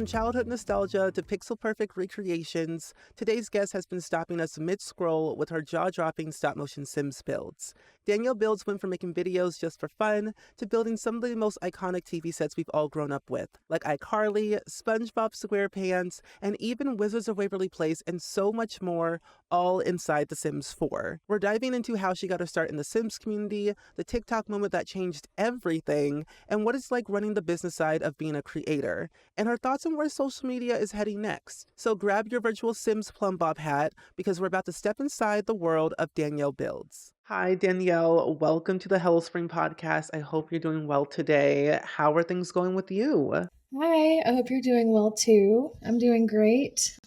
From childhood nostalgia to pixel perfect recreations, today's guest has been stopping us mid scroll with her jaw dropping stop motion Sims builds. Danielle Builds went from making videos just for fun to building some of the most iconic TV sets we've all grown up with, like iCarly, SpongeBob SquarePants, and even Wizards of Waverly Place, and so much more, all inside The Sims 4. We're diving into how she got her start in the Sims community, the TikTok moment that changed everything, and what it's like running the business side of being a creator, and her thoughts on where social media is heading next. So grab your virtual Sims plumb bob hat because we're about to step inside the world of Danielle Builds. Hi, Danielle. Welcome to the Hello Spring podcast. I hope you're doing well today. How are things going with you? Hi, I hope you're doing well too. I'm doing great.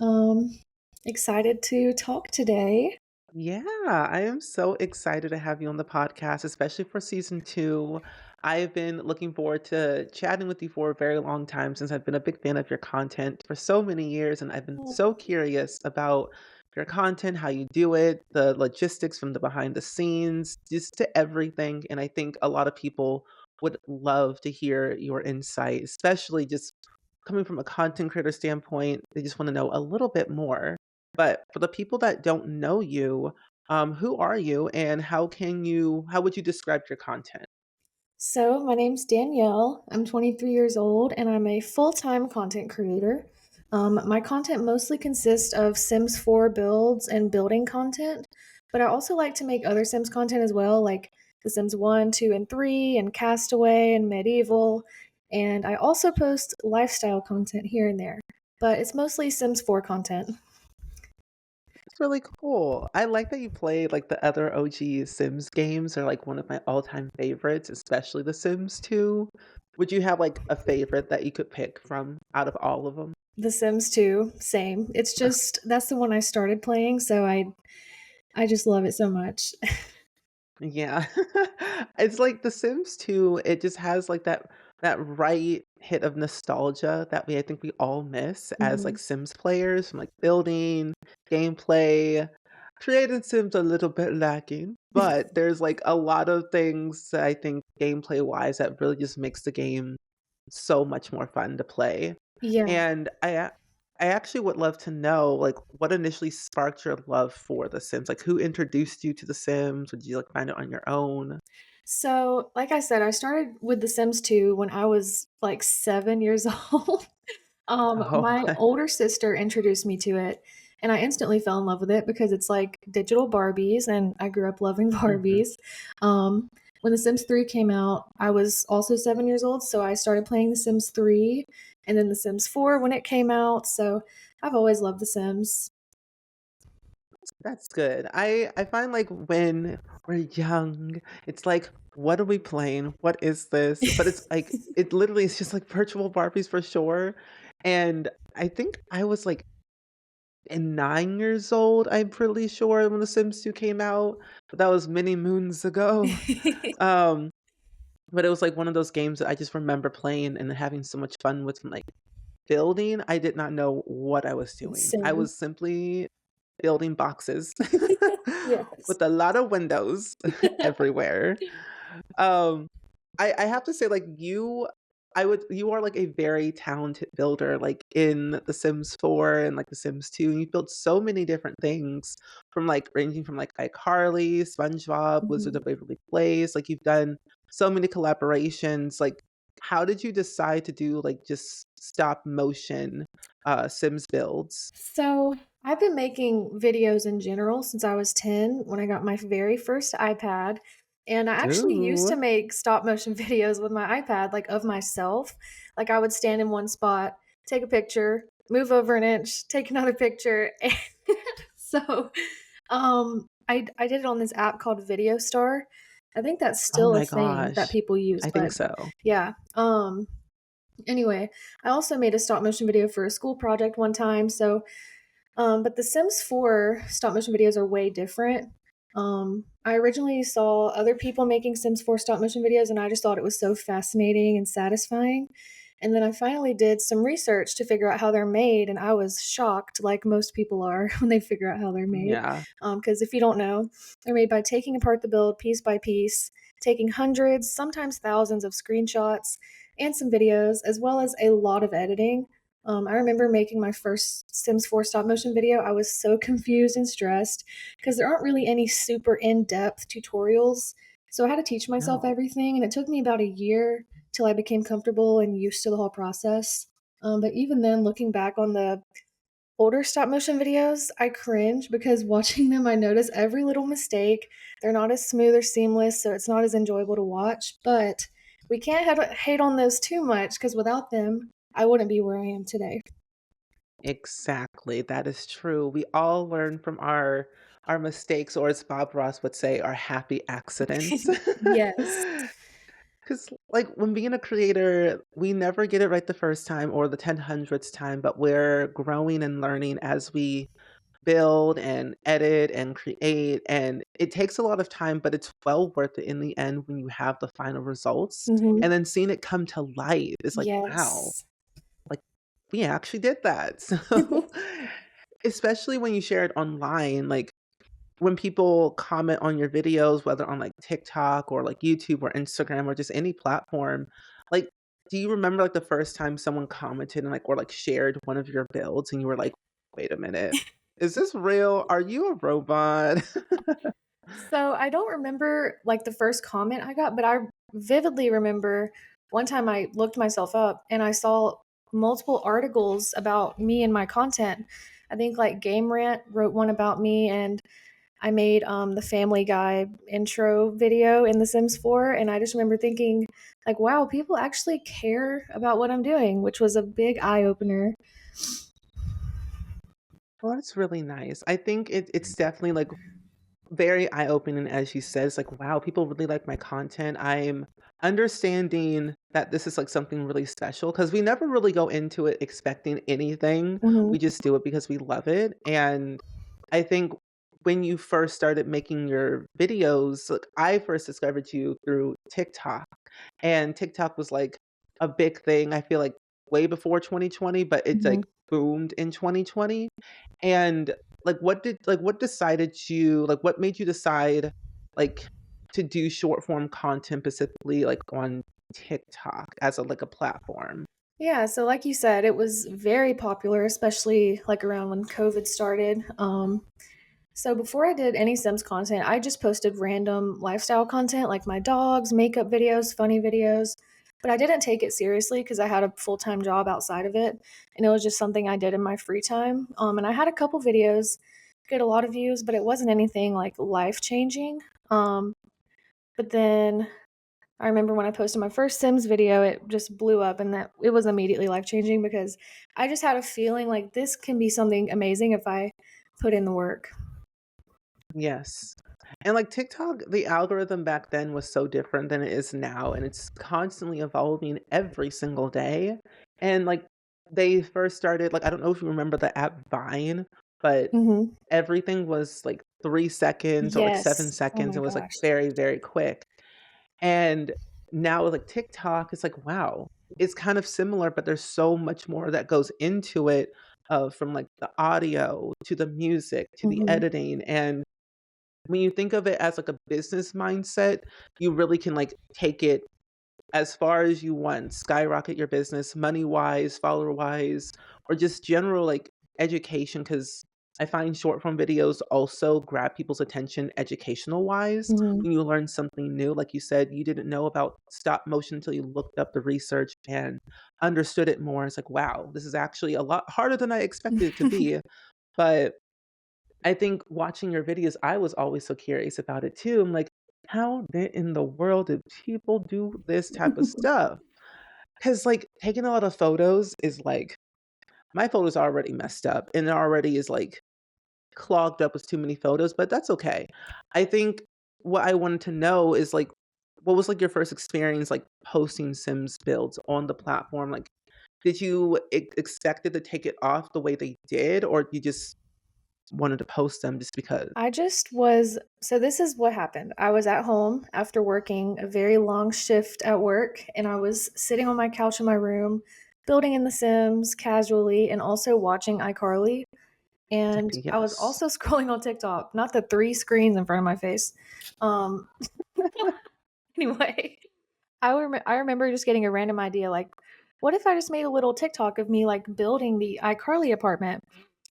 Excited to talk today. Yeah, I am so excited to have you on the podcast, especially for season two. I've been looking forward to chatting with you for a very long time since I've been a big fan of your content for so many years, and I've been Oh, so curious about your content, how you do it, the logistics from the behind the scenes, just to everything. And I think a lot of people would love to hear your insight, especially just coming from a content creator standpoint. They just want to know a little bit more. But for the people that don't know you, who are you and how would you describe your content? So, my name's Danielle. I'm 23 years old and I'm a full time content creator. My content mostly consists of Sims 4 builds and building content, but I also like to make other Sims content as well, like The Sims 1, 2, and 3, and Castaway and Medieval. And I also post lifestyle content here and there, but it's mostly Sims 4 content. It's really cool. I like that you played like the other OG Sims games are like one of my all-time favorites, especially The Sims 2. Would you have like a favorite that you could pick from out of all of them? The Sims 2, same. It's just that's the one I started playing, so I just love it so much. Yeah. It's like The Sims 2, it just has like that right hit of nostalgia that I think we all miss as like Mhm. Sims players from like building, gameplay. Created Sims a little bit lacking, but there's like a lot of things that I think gameplay wise that really just makes the game so much more fun to play. Yeah. And I actually would love to know, like, what initially sparked your love for The Sims? Like, who introduced you to The Sims? Would you, like, find it on your own? So, like I said, I started with The Sims 2 when I was, like, 7 years old. Oh, My older sister introduced me to it, and I instantly fell in love with it because it's like digital Barbies, and I grew up loving mhm. Barbies. When The Sims 3 came out, I was also 7 years old, so I started playing The Sims 3, and then The Sims 4 when it came out, so I've always loved The Sims. That's good. I find, like, when we're young, it's like, "What are we playing? What is this?" But it's like it literally is just like virtual Barbies for sure, and I think I was, like, 9 years old, I'm pretty sure, when The Sims 2 came out, but that was many moons ago. Um But it was, like, one of those games that I just remember playing and having so much fun with, like, building. I did not know what I was doing. I Same. was simply building boxes Yes. with a lot of windows everywhere. Um, I have to say, like, you are, like, a very talented builder, like, in The Sims 4 and, like, The Sims 2, and you built so many different things from, like, ranging from, like, iCarly, SpongeBob, Wizard Mhm. of Waverly Place, like, you've done so many collaborations, like, how did you decide to do, like, just stop motion, Sims builds? So, I've been making videos in general since I was 10 when I got my very first iPad, and I actually used to Ooh. make stop motion videos with my iPad, like, of myself. Like, I would stand in one spot, take a picture, move over an inch, take another picture, and so, I did it on this app called Video Star. I think that's Oh still a my thing that gosh. people use, I think but so. yeah, anyway, I also made a stop motion video for a school project one time, so but The Sims 4 stop motion videos are way different. I originally saw other people making Sims 4 stop motion videos, and I just thought it was so fascinating and satisfying. And then I finally did some research to figure out how they're made, and I was shocked, like most people are when they figure out how they're made. Yeah. Because if you don't know, they're made by taking apart the build piece by piece, taking hundreds, sometimes thousands of screenshots and some videos, as well as a lot of editing. I remember making my first Sims 4 stop motion video. I was so confused and stressed because there aren't really any super in-depth tutorials. So I had to teach myself No. everything, and it took me about a year till I became comfortable and used to the whole process. But even then, looking back on the older stop motion videos, I cringe because watching them, I notice every little mistake. They're not as smooth or seamless, so it's not as enjoyable to watch. But we can't hate on those too much because without them, I wouldn't be where I am today. Exactly, that is true. We all learn from our mistakes, or as Bob Ross would say, our happy accidents. Yes. Because, like, when being a creator, we never get it right the first time or the 10 hundredth time, but we're growing and learning as we build and edit and create, and it takes a lot of time, but it's well worth it in the end when you have the final results, Mhm. and then seeing it come to life is like, "Wow, Yes. like, we actually did that." So, especially when you share it online, like, when people comment on your videos, whether on, like, TikTok or, like, YouTube or Instagram or just any platform, like, do you remember, like, the first time someone commented and, like, or, like, shared one of your builds and you were like, "Wait a minute. Is this real? Are you a robot?" So, I don't remember, like, the first comment I got, but I vividly remember one time I looked myself up and I saw multiple articles about me and my content. I think, like, Game Rant wrote one about me, and I made, the Family Guy intro video in The Sims 4, and I just remember thinking, like, "Wow, people actually care about what I'm doing," which was a big eye opener. Well, that's really nice. I think it's definitely, like, very eye-opening, as you said. It's like, wow, people really like my content. I'm understanding that this is like something really special because we never really go into it expecting anything. Mhm, We just do it because we love it. And I think when you first started making your videos, like I first discovered you through TikTok. And TikTok was like a big thing, I feel like way before 2020, but it's mhm. like boomed in 2020. And what decided you like, what made you decide, like, to do short form content specifically, like, on TikTok as a platform? Yeah, so like you said, it was very popular, especially, like, around when COVID started. So before I did any Sims content, I just posted random lifestyle content like my dogs, makeup videos, funny videos. But I didn't take it seriously because I had a full-time job outside of it, and it was just something I did in my free time. And I had a couple videos get a lot of views, but it wasn't anything like life-changing. But then I remember when I posted my first Sims video, it just blew up, and that it was immediately life-changing because I just had a feeling like this can be something amazing if I put in the work. Yes. And, like, TikTok, the algorithm back then was so different than it is now, and it's constantly evolving every single day. And, like, they first started like, I don't know if you remember the app Vine, but Mhm. everything was, like, 3 seconds or, like, 7 Yes. Oh seconds. my It was, like, gosh. very, very quick. And now with, like, TikTok, it's like, wow, it's kind of similar, but there's so much more that goes into it, from, like, the audio to the music to the Mhm. editing, and when you think of it as, like, a business mindset, you really can, like, take it as far as you want, skyrocket your business money-wise, follower-wise, or just general, like, education. Because I find short form videos also grab people's attention educational-wise. Mhm. When you learn something new, like you said, you didn't know about stop motion until you looked up the research and understood it more. It's like, "Wow, this is actually a lot harder than I expected it to be." But I think watching your videos, I was always so curious about it too. I'm like, in the world did people do this type of stuff? Because, like, taking a lot of photos is like, my photos are already messed up and it already is like clogged up with too many photos, but that's okay. I think what I wanted to know is like, what was like your first experience like posting Sims builds on the platform? Like, did you expected to take it off the way they did, or you just wanted to post them just because? I just was so this is what happened. I was at home after working a very long shift at work, and I was sitting on my couch in my room, building in The Sims casually and also watching iCarly. And I was Yes. also scrolling on TikTok, not the 3 screens in front of my face. Um, anyway, I remember just getting a random idea like, what if I just made a little TikTok of me like building the iCarly apartment?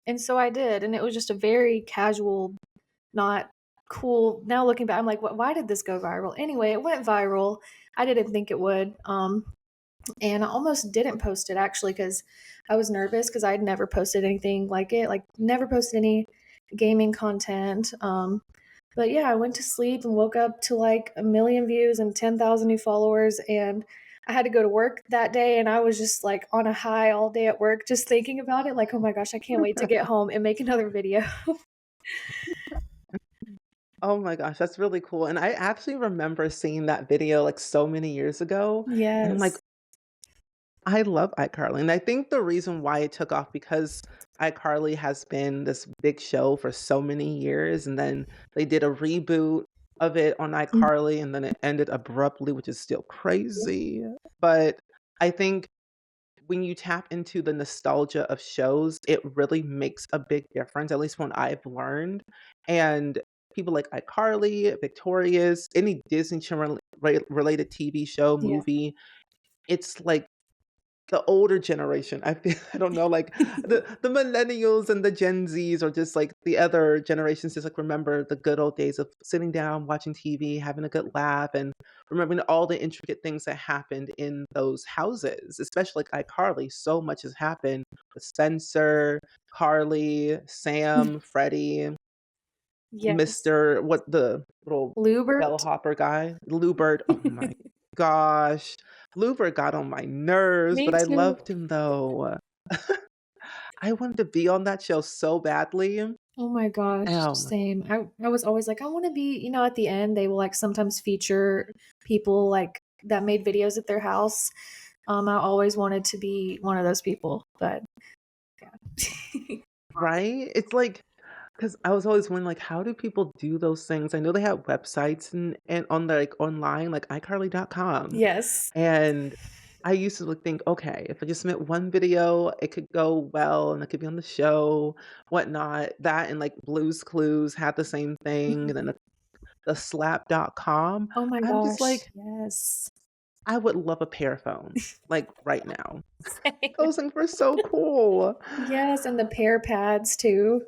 And so I did, and it was just a very casual, not cool. Now looking back, I'm like, what? Why did this go viral? Anyway, it went viral. I didn't think it would. And I almost didn't post it actually because I was nervous because I'd never posted anything like it, like never posted any gaming content. But yeah, I went to sleep and woke up to like a million views and 10,000 new followers. And I had to go to work that day. And I was just like on a high all day at work, just thinking about it. Like, oh my gosh, I can't wait to get home and make another video. Oh my gosh, that's really cool. And I actually remember seeing that video like so many years ago. And I'm like, Yes. I love iCarly. And I think the reason why it took off because iCarly has been this big show for so many years. And then they did a reboot of it on Mhm. iCarly and then it ended abruptly, which is still crazy. But I think when you tap into the nostalgia of shows, it really makes a big difference, at least what I've learned. And people like iCarly, Victorious, any Disney Channel related TV show, Yeah. movie, it's like the older generation, I feel I don't know, like, the millennials and the Gen Zs or just, like, the other generations just, like, remember the good old days of sitting down, watching TV, having a good laugh, and remembering all the intricate things that happened in those houses, especially, like, iCarly, so much has happened with Spencer, Carly, Sam, Freddie, Yes. Mr. what the little Lubert. bellhopper guy? Lubert, oh my gosh. Lubert got on my nerves, Me but I too. loved him though. I wanted to be on that show so badly. Oh my gosh, Um, same. I was always like, I wanna be, at the end, they will, like, sometimes feature people, like, that made videos at their house. I always wanted to be one of those people, but yeah. right? It's like, because I was always wondering, like, how do people do those things? I know they have websites and on, like, online, like iCarly.com. Yes. And I used to like think, okay, if I just submit one video, it could go well and it could be on the show, whatnot. That and like Blue's Clues had the same thing. And then Mhm. the slap.com. Oh my I'm just gosh, like, yes. I would love a pair of phones, like right now. Same. Those things were so cool. Yes, and the pear pads too.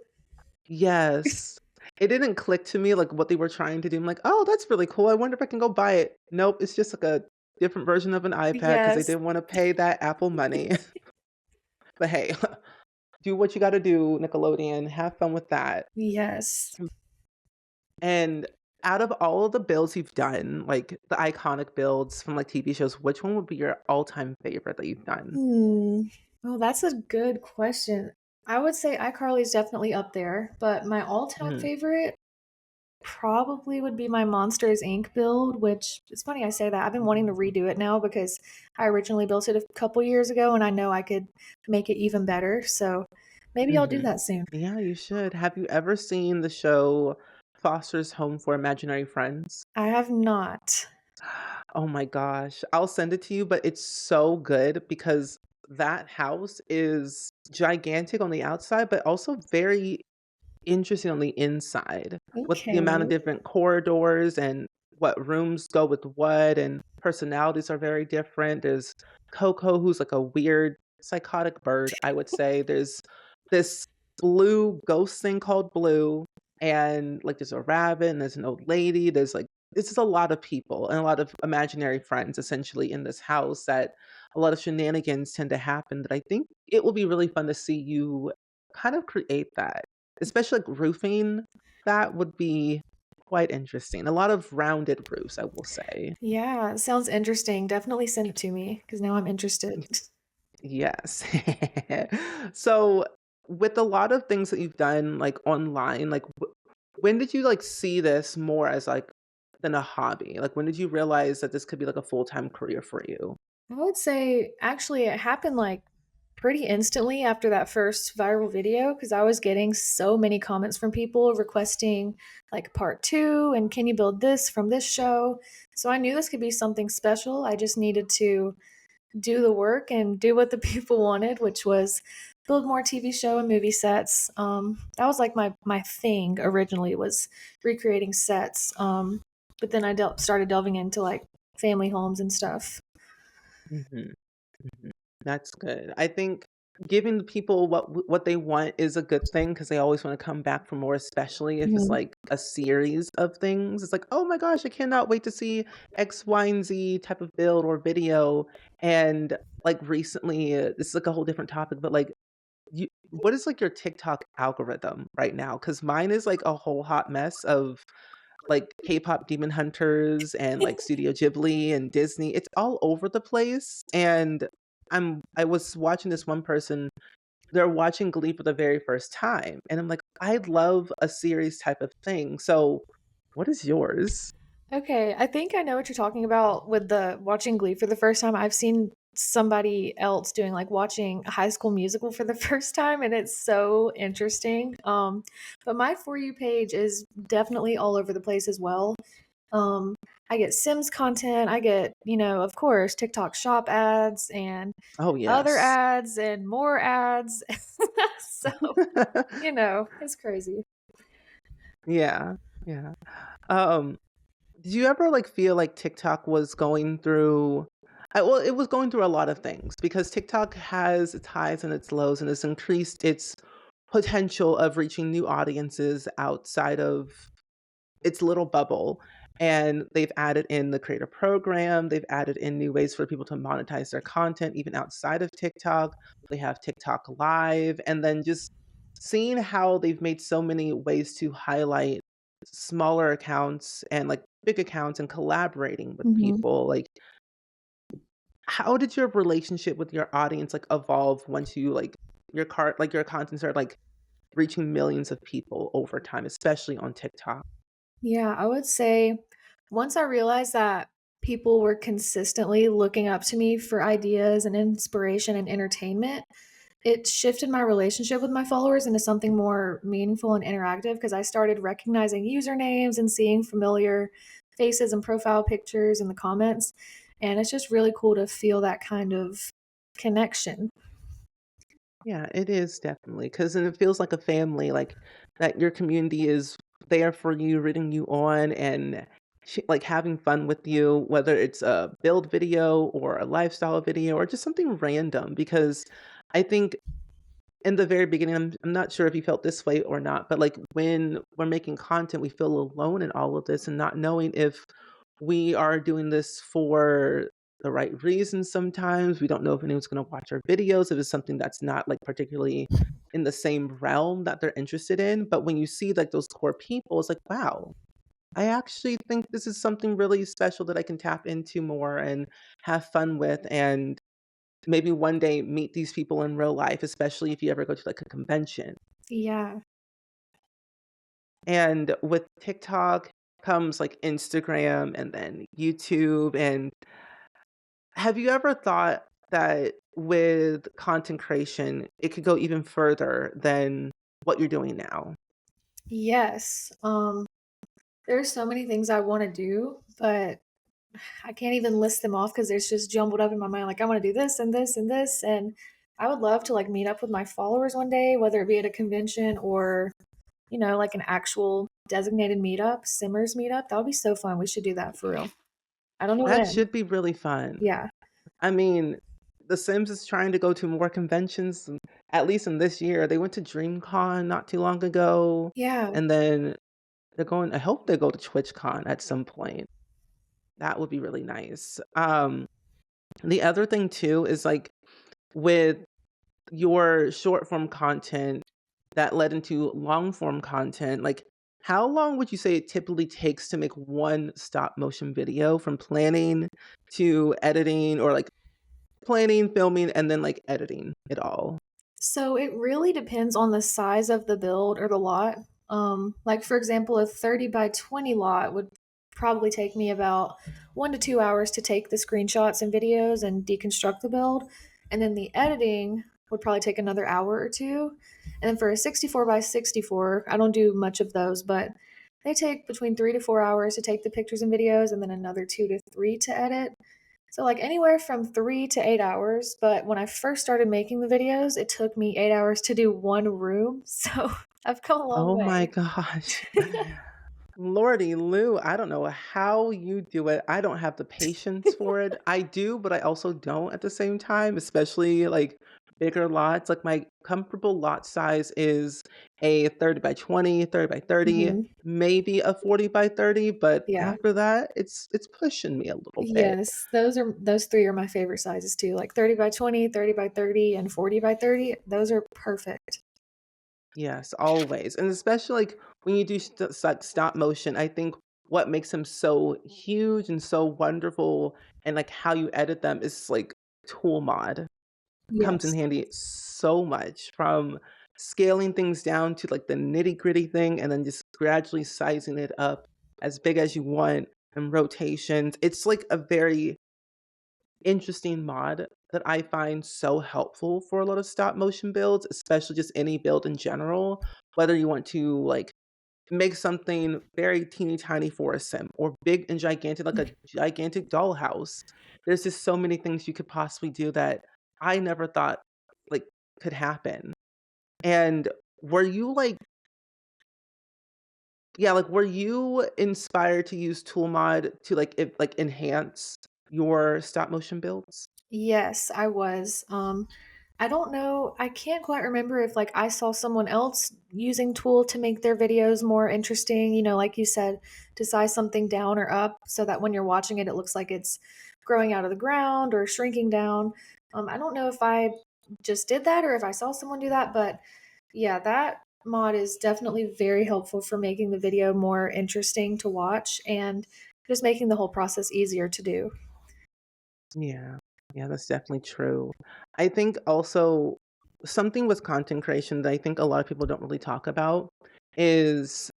Yes. It didn't click to me like what they were trying to do. I'm like, oh, that's really cool. I wonder if I can go buy it. Nope, it's just like a different version of an iPad because they Yes. didn't want to pay that Apple money. But hey, do what you gotta do, Nickelodeon, have fun with that. Yes. And out of all of the builds you've done, like the iconic builds from like TV shows, which one would be your all-time favorite that you've done? Hmm. Oh, that's a good question. I would say iCarly is definitely up there, but my all-time Mhm, favorite probably would be my Monsters Inc. build, which it's funny I say that. I've been wanting to redo it now because I originally built it a couple years ago and I know I could make it even better. So maybe I'll do mhm. that soon. Yeah, you should. Have you ever seen the show Foster's Home for Imaginary Friends? I have not. Oh my gosh, I'll send it to you, but it's so good because that house is gigantic on the outside, but also very interesting on the inside with the amount of Okay. different corridors and what rooms go with what, and personalities are very different. There's Coco, who's like a weird psychotic bird, I would say. There's this blue ghost thing called Blue, and like there's a rabbit and there's an old lady. There's like it's just a lot of people and a lot of imaginary friends essentially in this house that a lot of shenanigans tend to happen that I think it will be really fun to see you kind of create that. Especially, like, roofing, that would be quite interesting. A lot of rounded roofs, I will say. Yeah, sounds interesting. Definitely send it to me because now I'm interested. Yes. So, with a lot of things that you've done, like, online, like, when did you, like, see this more as, like, than a hobby? Like, when did you realize that this could be, like, a full-time career for you? I would say actually it happened like pretty instantly after that first viral video because I was getting so many comments from people requesting like part two and can you build this from this show. So I knew this could be something special. I just needed to do the work and do what the people wanted, which was build more TV show and movie sets. That was like my thing originally was recreating sets. But then I started delving into like family homes and stuff. Mhm. That's good. I think giving the people what they want is a good thing because they always wanna come back for more, especially if it's, Mhm. like, a series of things. It's like, "Oh my gosh, I cannot wait to see X, Y, and Z type of build or video." And, like, recently, this is, like, a whole different topic, but, like, you what is, like, your TikTok algorithm right now? Because mine is, like, a whole hot mess of like K-pop Demon Hunters and like Studio Ghibli and Disney. It's all over the place. And I was watching this one person, they're watching Glee for the very first time. And I'm like, I love a series type of thing. So what is yours? Okay, I think I know what you're talking about with the watching Glee for the first time. I've seen somebody else doing like watching a High School Musical for the first time, and it's so interesting. But my For You page is definitely all over the place as well. Um, I get Sims content, I get, of course, TikTok shop ads and Oh other yes. ads and more ads. So, it's crazy. Yeah. Yeah. Um Did you ever, like, feel like TikTok was going through well, it was going through a lot of things because TikTok has its highs and its lows, and it's increased its potential of reaching new audiences outside of its little bubble, and they've added in the creator program, they've added in new ways for people to monetize their content even outside of TikTok. They have TikTok Live, and then just seeing how they've made so many ways to highlight smaller accounts and, like, big accounts and collaborating with Mhm. people, like, how did your relationship with your audience, like, evolve once you, like, your content started, like, reaching millions of people over time, especially on TikTok? Yeah, I would say once I realized that people were consistently looking up to me for ideas and inspiration and entertainment, it shifted my relationship with my followers into something more meaningful and interactive because I started recognizing usernames and seeing familiar faces and profile pictures in the comments. And it's just really cool to feel that kind of connection. Yeah, it is definitely because then it feels like a family, like, that your community is there for you, rooting you on, and like, having fun with you, whether it's a build video or a lifestyle video or just something random, because I think in the very beginning, I'm not sure if you felt this way or not, but, like, when we're making content, we feel alone in all of this and not knowing if we are doing this for the right reasons sometimes. We don't know if anyone's gonna watch our videos, if it's something that's not, like, particularly in the same realm that they're interested in, but when you see, like, those core people, it's like, "Wow, I actually think this is something really special that I can tap into more and have fun with," and maybe one day meet these people in real life, especially if you ever go to, like, a convention. Yeah. And with TikTok comes, like, Instagram and then YouTube, and have you ever thought that with content creation, it could go even further than what you're doing now? Yes. There's so many things I want to do, but I can't even list them off because it's just jumbled up in my mind. Like, I want to do this and this and this. And I would love to like meet up with my followers one day, whether it be at a convention or, like an actual designated meetup, Simmers meetup. That would be so fun. We should do that for real. I don't know That when. should be really fun. Yeah. I mean, The Sims is trying to go to more conventions, at least in this year. They went to DreamCon not too long ago, Yeah. and then I hope they go to TwitchCon at some point. That would be really nice. The other thing too is, like, with your short form content that led into long form content, like, how long would you say it typically takes to make one stop motion video from planning to editing or, like, planning, filming, and then, like, editing it all? So it really depends on the size of the build or the lot. Like for example, a 30 by 20 lot would probably take me about 1 to 2 hours to take the screenshots and videos and deconstruct the build. And then the editing would probably take another hour or two. And then for a 64 by 64, I don't do much of those, but they take between 3 to 4 hours to take the pictures and videos and then another 2 to 3 to edit. So, like anywhere from 3 to 8 hours. But when I first started making the videos, it took me 8 hours to do one room. So, I've come a long Oh my way. gosh. Lordy Lou, I don't know how you do it. I don't have the patience for it. I do, but I also don't at the same time, especially like bigger lots. Like my comfortable lot size is a 30 by 20, 30 by 30, Mhm. maybe a 40 by 30, but Yeah. after that, it's pushing me a little bit. Yes, those 3 are my favorite sizes too, like 30 by 20, 30 by 30, and 40 by 30. Those are perfect. Yes, always. And especially like when you do like stop motion, I think what makes them so huge and so wonderful and like how you edit them is like tool mod comes in Yes. handy so much from scaling things down to like the nitty-gritty thing and then just gradually sizing it up as big as you want and rotations. It's like a very interesting mod that I find so helpful for a lot of stop motion builds, especially just any build in general. Whether you want to like make something very teeny tiny for a sim or big and gigantic, like a gigantic dollhouse. There's just so many things you could possibly do that I never thought like could happen. And were you like, yeah, like were you inspired to use tool mod to like like enhance your stop motion builds? Yes, I was. I don't know, I can't quite remember if, like, I saw someone else using Tool to make their videos more interesting, like you said, to size something down or up so that when you're watching it, it looks like it's growing out of the ground or shrinking down. I don't know if I just did that or if I saw someone do that, but yeah, that mod is definitely very helpful for making the video more interesting to watch and just making the whole process easier to do. Yeah. Yeah, that's definitely true. I think also something with content creation that I think a lot of people don't really talk about is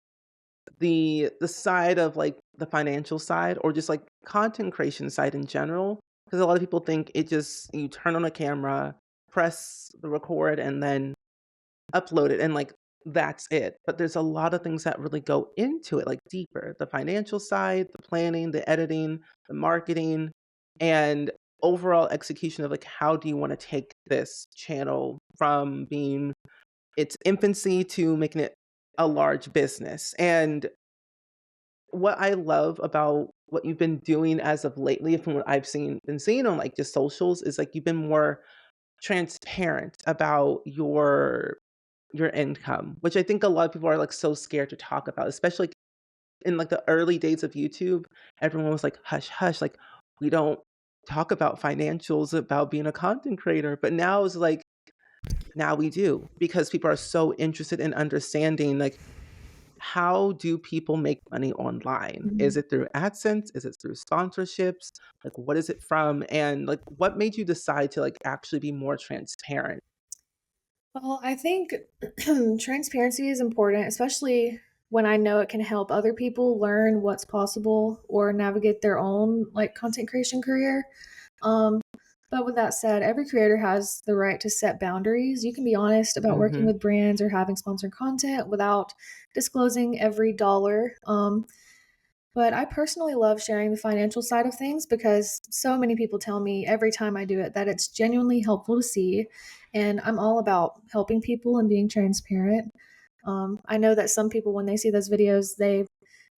the side of like the financial side or just like content creation side in general. Because a lot of people think it just you turn on a camera, press the record, and then upload it and like that's it. But there's a lot of things that really go into it, like deeper. The financial side, the planning, the editing, the marketing, and overall execution of like how do you want to take this channel from being its infancy to making it a large business. And what I love about what you've been doing as of lately, from what I've been seeing on like just socials, is like you've been more transparent about your income, which I think a lot of people are, like, so scared to talk about, especially, like, in, like, the early days of YouTube, everyone was like, "Hush, hush," like, "We don't talk about financials about being a content creator," but now it's like, now we do, because people are so interested in understanding, like, how do people make money online? Is Mhm. it through AdSense? Is it through sponsorships? Like, what is it from? And, like, what made you decide to, like, actually be more transparent? Well, I think transparency is important, especially when I know it can help other people learn what's possible or navigate their own like content creation career. Um, but with that said, every creator has the right to set boundaries. You can be honest about working Mhm. with brands or having sponsored content without disclosing every dollar. But I personally love sharing the financial side of things because so many people tell me every time I do it that it's genuinely helpful to see. And I'm all about helping people and being transparent. I know that some people, when they see those videos, they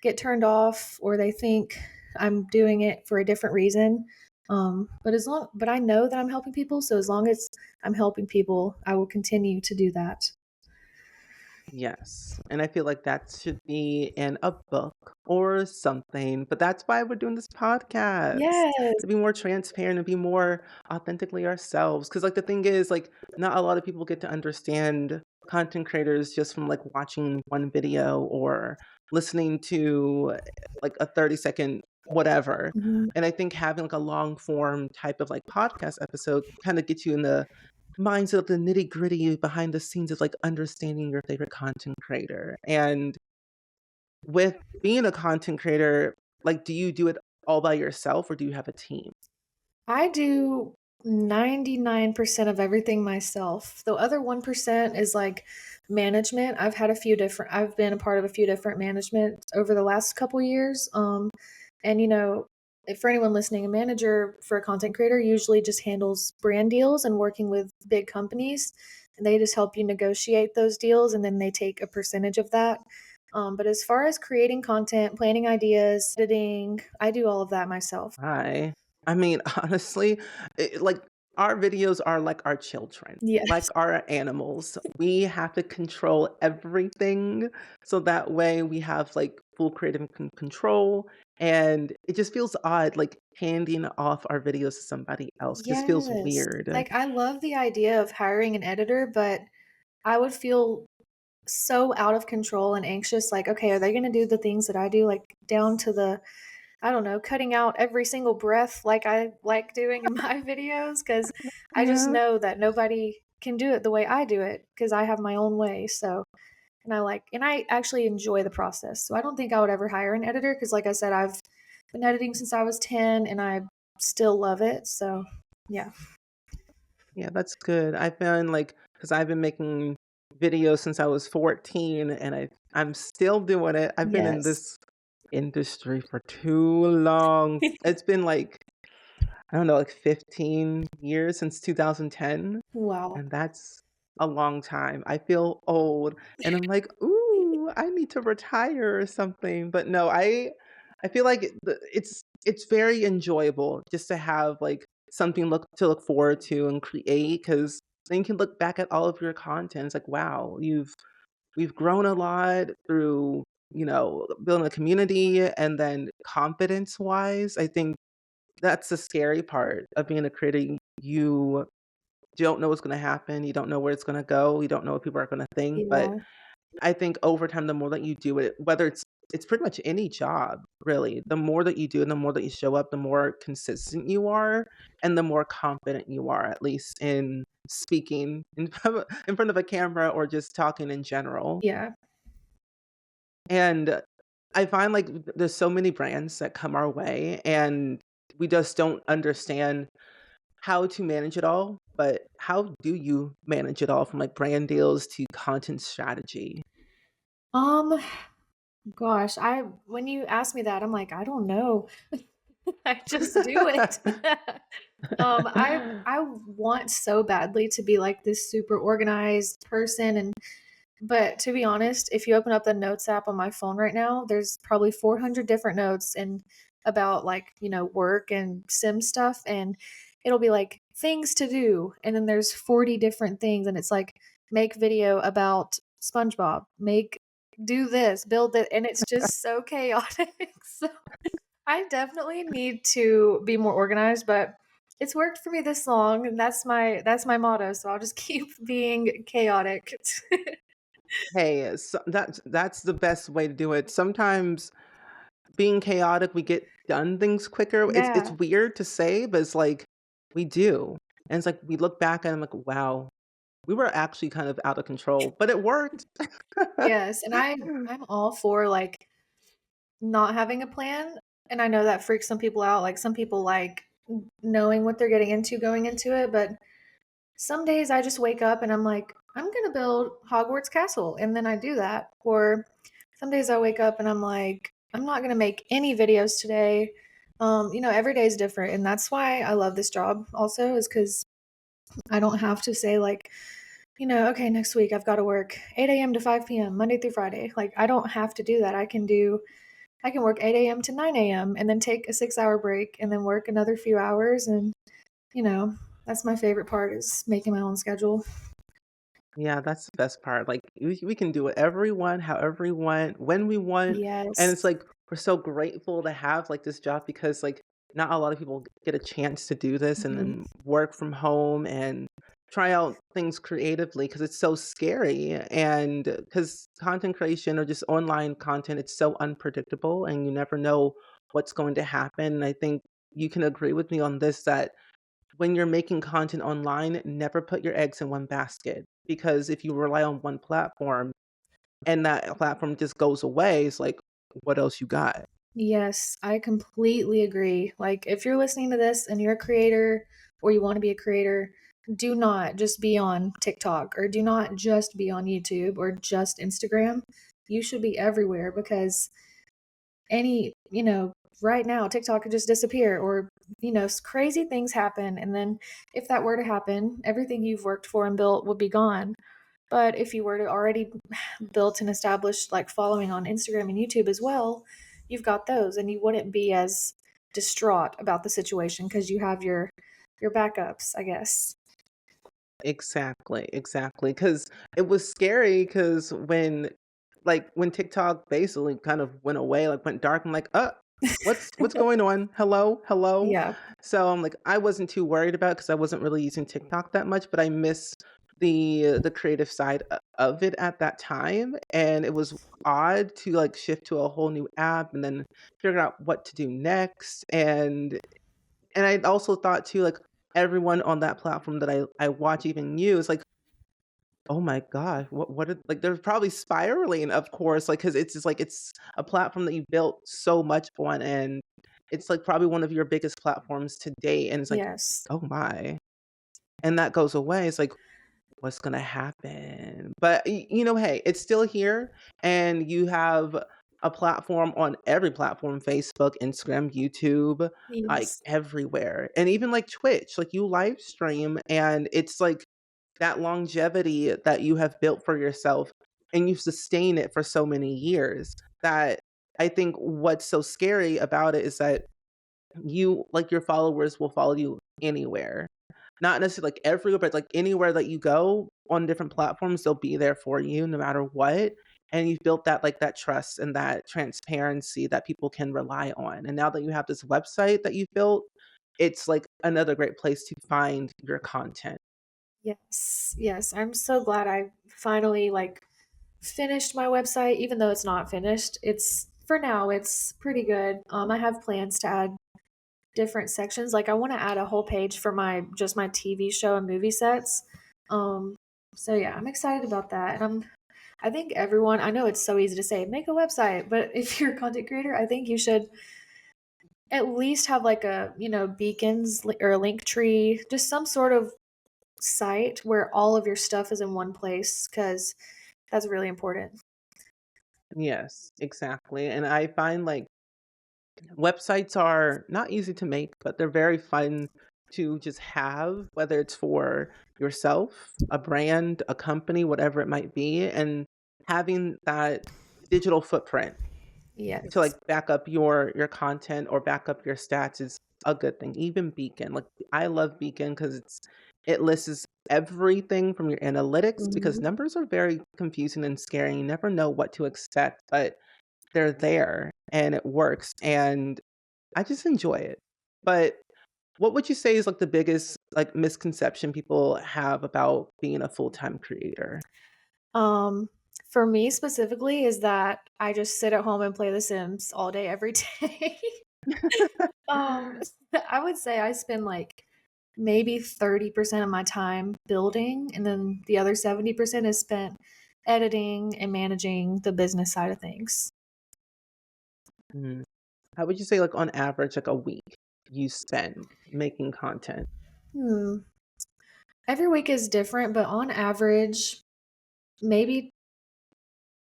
get turned off or they think I'm doing it for a different reason. But I know that I'm helping people. So as long as I'm helping people, I will continue to do that. Yes, and I feel like that should be in a book or something, but that's why we're doing this podcast, Yes. to be more transparent and be more authentically ourselves. Because like, the thing is, like, not a lot of people get to understand content creators just from, like, watching one video or listening to, like, a 30-second whatever, Mhm. and I think having, like, a long form type of, like, podcast episode kinda gets you in the mindset of the nitty-gritty behind the scenes of, like, understanding your favorite content creator. And with being a content creator, like, do you do it all by yourself or do you have a team? I do 99% of everything myself. The other 1% is like management. I've been a part of a few different management over the last couple years. And if for anyone listening, a manager for a content creator usually just handles brand deals and working with big companies. And they just help you negotiate those deals and then they take a percentage of that. But as far as creating content, planning ideas, editing, I do all of that myself. I mean, honestly, like our videos are like our children, like Yes. our animals. We have to control everything so that way we have like full creative control. And it just feels odd, like handing off our videos to somebody else. It just feels Yes. weird. Like, I love the idea of hiring an editor, but I would feel so out of control and anxious, like, "Okay, are they gonna do the things that I do?" Like, down to the I don't know, cutting out every single breath like I like doing in my videos, because I just Yeah. know that nobody can do it the way I do it, because I have my own way, so and I actually enjoy the process, so I don't think I would ever hire an editor, because like I said, I've been editing since I was 10 and I still love it, so yeah. Yeah, that's good. I found like because I've been making videos since I was 14 and I'm still doing it. I've been in Yes. this industry for too long. It's been like, I don't know, like 15 years since 2010. Wow. And that's a long time. I feel old and I'm like, "Ooh, I need to retire or something." But no, I feel like it's very enjoyable just to have like something look forward to and create because then you can look back at all of your content. It's like, wow, we've grown a lot through, building a community and then confidence wise. I think that's the scary part of being a creator. You don't know what's gonna happen, you don't know where it's gonna go, you don't know what people are gonna think, but Yeah. I think over time, the more that you do it, whether it's pretty much any job, really, the more that you do and the more that you show up, the more consistent you are and the more confident you are, at least in speaking in front of a camera or just talking in general. Yeah. And I find, like, there's so many brands that come our way, and we just don't understand how to manage it all, but how do you manage it all from, like, brand deals to content strategy? Um, gosh, I when you ask me that, I'm like, "I don't know." I just do it. I want so badly to be like this super organized person, but to be honest, if you open up the notes app on my phone right now, there's probably 400 different notes and about like, work and sim stuff, and it'll be like things to do, and then there's 40 different things, and it's like make video about SpongeBob, make do this, build it, and it's just so chaotic. So I definitely need to be more organized, but it's worked for me this long, and that's my motto, so I'll just keep being chaotic. Hey, so that's the best way to do it. Sometimes being chaotic, we get done things quicker. It's Yeah. weird to say, but it's like we do. And it's like we look back and I'm like, wow, we were actually kind of out of control, but it worked. Yes, and I'm all for, like, not having a plan, and I know that freaks some people out, like, some people like knowing what they're getting into going into it, but some days I just wake up and I'm like, "I'm gonna build Hogwarts Castle," and then I do that, or some days I wake up and I'm like, "I'm not gonna make any videos today." Every day is different, and that's why I love this job also is because I don't have to say, like, "Okay, next week I've gotta work 8 AM to 5 PM, Monday through Friday." Like, I don't have to do that. I can work 8 AM to 9 AM and then take a 6-hour break and then work another few hours, and, you know, that's my favorite part is making my own schedule. Yeah, that's the best part. Like we can do whatever we want, however we want, when we want. And Yes. it's like we're so grateful to have like this job because like not a lot of people get a chance to do this and Mhm. then work from home and try out things creatively because it's so scary. And because content creation or just online content, it's so unpredictable and you never know what's going to happen. And I think you can agree with me on this that when you're making content online, never put your eggs in one basket because if you rely on one platform and that platform just goes away, it's like, what else you got? Yes, I completely agree. Like, if you're listening to this and you're a creator or you wanna be a creator, do not just be on TikTok or do not just be on YouTube or just Instagram. You should be everywhere because right now TikTok could just disappear or, crazy things happen, and then if that were to happen, everything you've worked for and built would be gone. But if you were to already built and established like following on Instagram and YouTube as well, you've got those and you wouldn't be as distraught about the situation because you have your backups, I guess. Exactly, exactly. Because it was scary. Because when TikTok basically kind of went away, like, went dark, I'm like, what's going on? Hello? Hello?" Yeah. So, I'm like, I wasn't too worried about because I wasn't really using TikTok that much, but I miss the creative side of it at that time, and it was odd to, like, shift to a whole new app and then figure out what to do next, and I also thought too, like, everyone on that platform that I watch, even you, is like, "Oh my god, what are," like, they're probably spiraling, of course, like, because it's just, like, it's a platform that you built so much on, and it's, like, probably one of your biggest platforms to date, and it's like, Yes. "Oh my," and that goes away, it's like, what's gonna happen? But hey, it's still here, and you have a platform on every platform: Facebook, Instagram, YouTube, like Yes. everywhere, and even like Twitch. Like, you live stream, and it's like that longevity that you have built for yourself, and you've sustained it for so many years. That I think what's so scary about it is that your followers will follow you anywhere, not necessarily, like, everywhere, but, like, anywhere that you go on different platforms, they'll be there for you no matter what, and you've built that trust and that transparency that people can rely on, and now that you have this website that you've built, it's, like, another great place to find your content. Yes. Yes. I'm so glad I finally like finished my website, even though it's not finished. It's for now, it's pretty good. I have plans to add different sections. Like I want to add a whole page for my just my TV show and movie sets. Um, so yeah, I'm excited about that. And I think everyone, I know it's so easy to say, make a website, but if you're a content creator, I think you should at least have like a, beacons or a link tree, just some sort of site where all of your stuff is in one place because that's really important. Yes, exactly, and I find, like, websites are not easy to make, but they're very fun to just have, whether it's for yourself, a brand, a company, whatever it might be, and having that digital footprint to, Yes. like, back up your content or back up your stats is a good thing. Even Beacon, like, I love Beacon because it lists everything from your analytics, because Mhm. numbers are very confusing and scary. You never know what to expect, but they're there and it works, and I just enjoy it. But what would you say is, like, the biggest, like, misconception people have about being a full-time creator? Um, for me specifically is that I just sit at home and play The Sims all day, every day. Um, I would say I spend like maybe 30% of my time building, and then the other 70% is spent editing and managing the business side of things. Mm. How would you say, like, on average, like, a week you spend making content? Hmm. Every week is different, but on average, maybe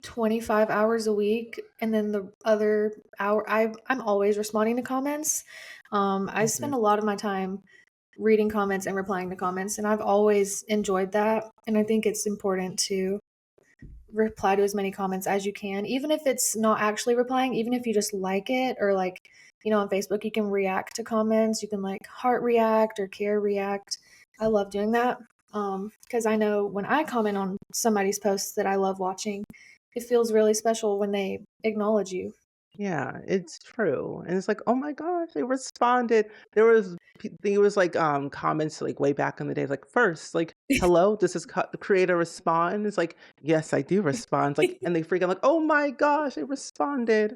25 hours a week, and then the other hour I'm always responding to comments. I Mhm. spend a lot of my time reading comments and replying to comments, and I've always enjoyed that, and I think it's important to reply to as many comments as you can, even if it's not actually replying, even if you just like it, or like, on Facebook you can react to comments, you can like heart react or care react. I love doing that. Because I know when I comment on somebody's posts that I love watching, it feels really special when they acknowledge you. Yeah, it's true, and it's like, "Oh my gosh, they responded." There was, like, comments, like, way back in the day, like, first, like, "Hello, does this co creator respond?" It's like, "Yes, I do respond," like, and they freak out like, "Oh my gosh, they responded."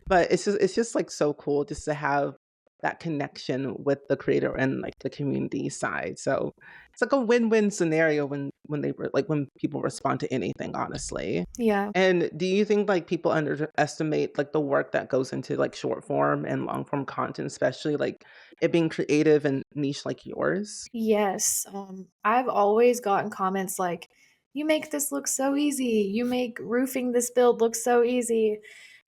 But it's just, like, so cool just to have that connection with the creator and, like, the community side, so it's like a win-win scenario when they were like, when people respond to anything, honestly. Yeah. And do you think, like, people underestimate, like, the work that goes into, like, short form and long form content, especially, like, it being creative and niche like yours? Yes, I've always gotten comments like, "You make this look so easy. You make roofing this build look so easy."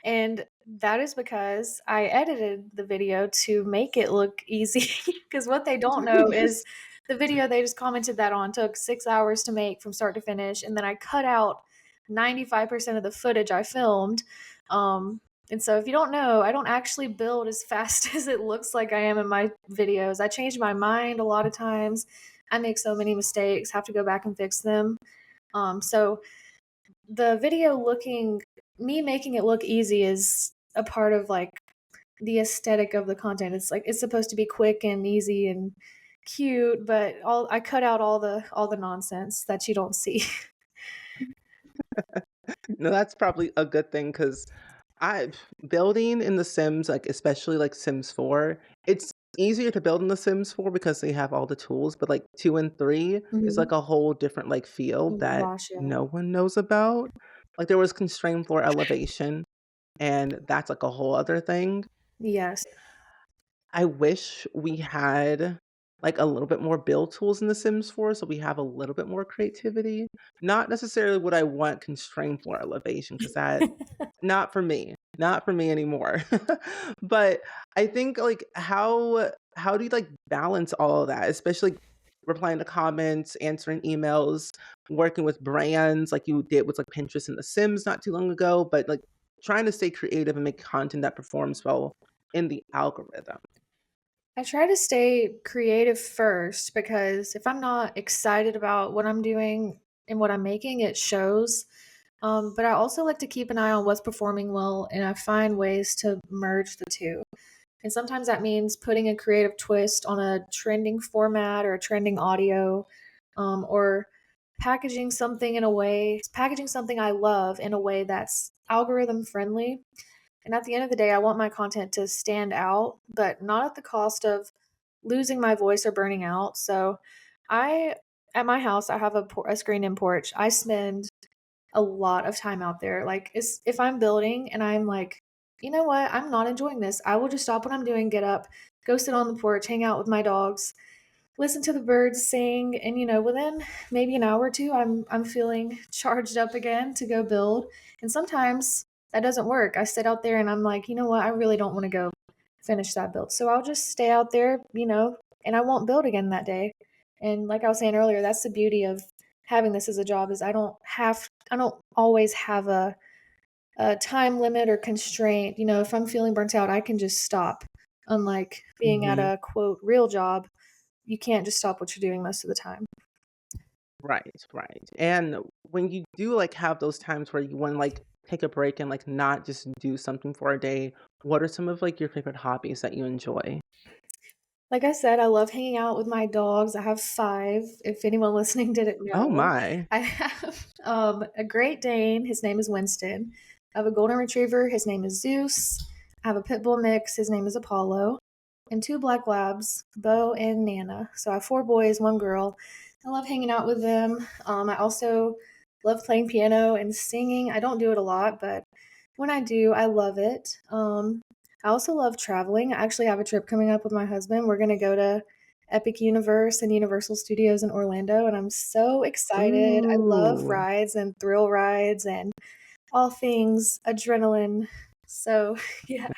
And that is because I edited the video to make it look easy. Because what they don't know is The video they just commented that on took 6 hours to make from start to finish, and then I cut out 95% of the footage I filmed. Um, and so if you don't know, I don't actually build as fast as it looks like I am in my videos. I change my mind a lot of times. I make so many mistakes, have to go back and fix them. So the video looking me making it look easy is a part of, like, the aesthetic of the content. It's like it's supposed to be quick and easy and cute, but all I cut out all the nonsense that you don't see. No, that's probably a good thing because I building in The Sims, like especially like Sims 4, it's easier to build in The Sims 4 because they have all the tools, but like 2 and 3 is Mhm. like a whole different like field Oh that gosh, yeah. no one knows about. Like there was constrained floor elevation, and that's like a whole other thing. Yes. I wish we had, like, a little bit more build tools in The Sims 4 so we have a little bit more creativity. Not necessarily would I want constrained floor elevation because that not for me. Not for me anymore. But I think, like, how do you, like, balance all of that? Especially replying to comments, answering emails, working with brands like you did with, like, Pinterest and The Sims not too long ago, but, like, trying to stay creative and make content that performs well in the algorithm. I try to stay creative first because if I'm not excited about what I'm doing and what I'm making, it shows. But I also like to keep an eye on what's performing well, and I find ways to merge the two. And sometimes that means putting a creative twist on a trending format or a trending audio, or packaging something I love in a way that's algorithm friendly. And at the end of the day, I want my content to stand out, but not at the cost of losing my voice or burning out. So I, at my house, I have a screened-in porch. I spend a lot of time out there. Like, if I'm building and I'm like, you know what, I'm not enjoying this, I will just stop what I'm doing, get up, go sit on the porch, hang out with my dogs, listen to the birds sing, and within maybe an hour or two, I'm feeling charged up again to go build. And sometimes that doesn't work. I sit out there and I'm like, you know what, I really don't want to go finish that build. So I'll just stay out there, and I won't build again that day. And like I was saying earlier, that's the beauty of having this as a job is I don't always have a time limit or constraint. If I'm feeling burnt out, I can just stop. Unlike being at Mhm. a quote real job, you can't just stop what you're doing most of the time. Right, right. And when you do, like, have those times where you wanna, like, take a break and, like, not just do something for a day, what are some of, like, your favorite hobbies that you enjoy? Like I said, I love hanging out with my dogs. I have 5, if anyone listening didn't Oh know. my. I have, a Great Dane, his name is Winston. I have a Golden Retriever, his name is Zeus. I have a Pit Bull mix, his name is Apollo, and 2 Black Labs, Bo and Nana. So I have 4 boys, 1 girl. I love hanging out with them. I also love playing piano and singing. I don't do it a lot, but when I do, I love it. I also love traveling. I actually have a trip coming up with my husband. We're gonna go to Epic Universe and Universal Studios in Orlando, and I'm so excited. I love Ooh. rides and thrill rides and all things adrenaline. So, yeah.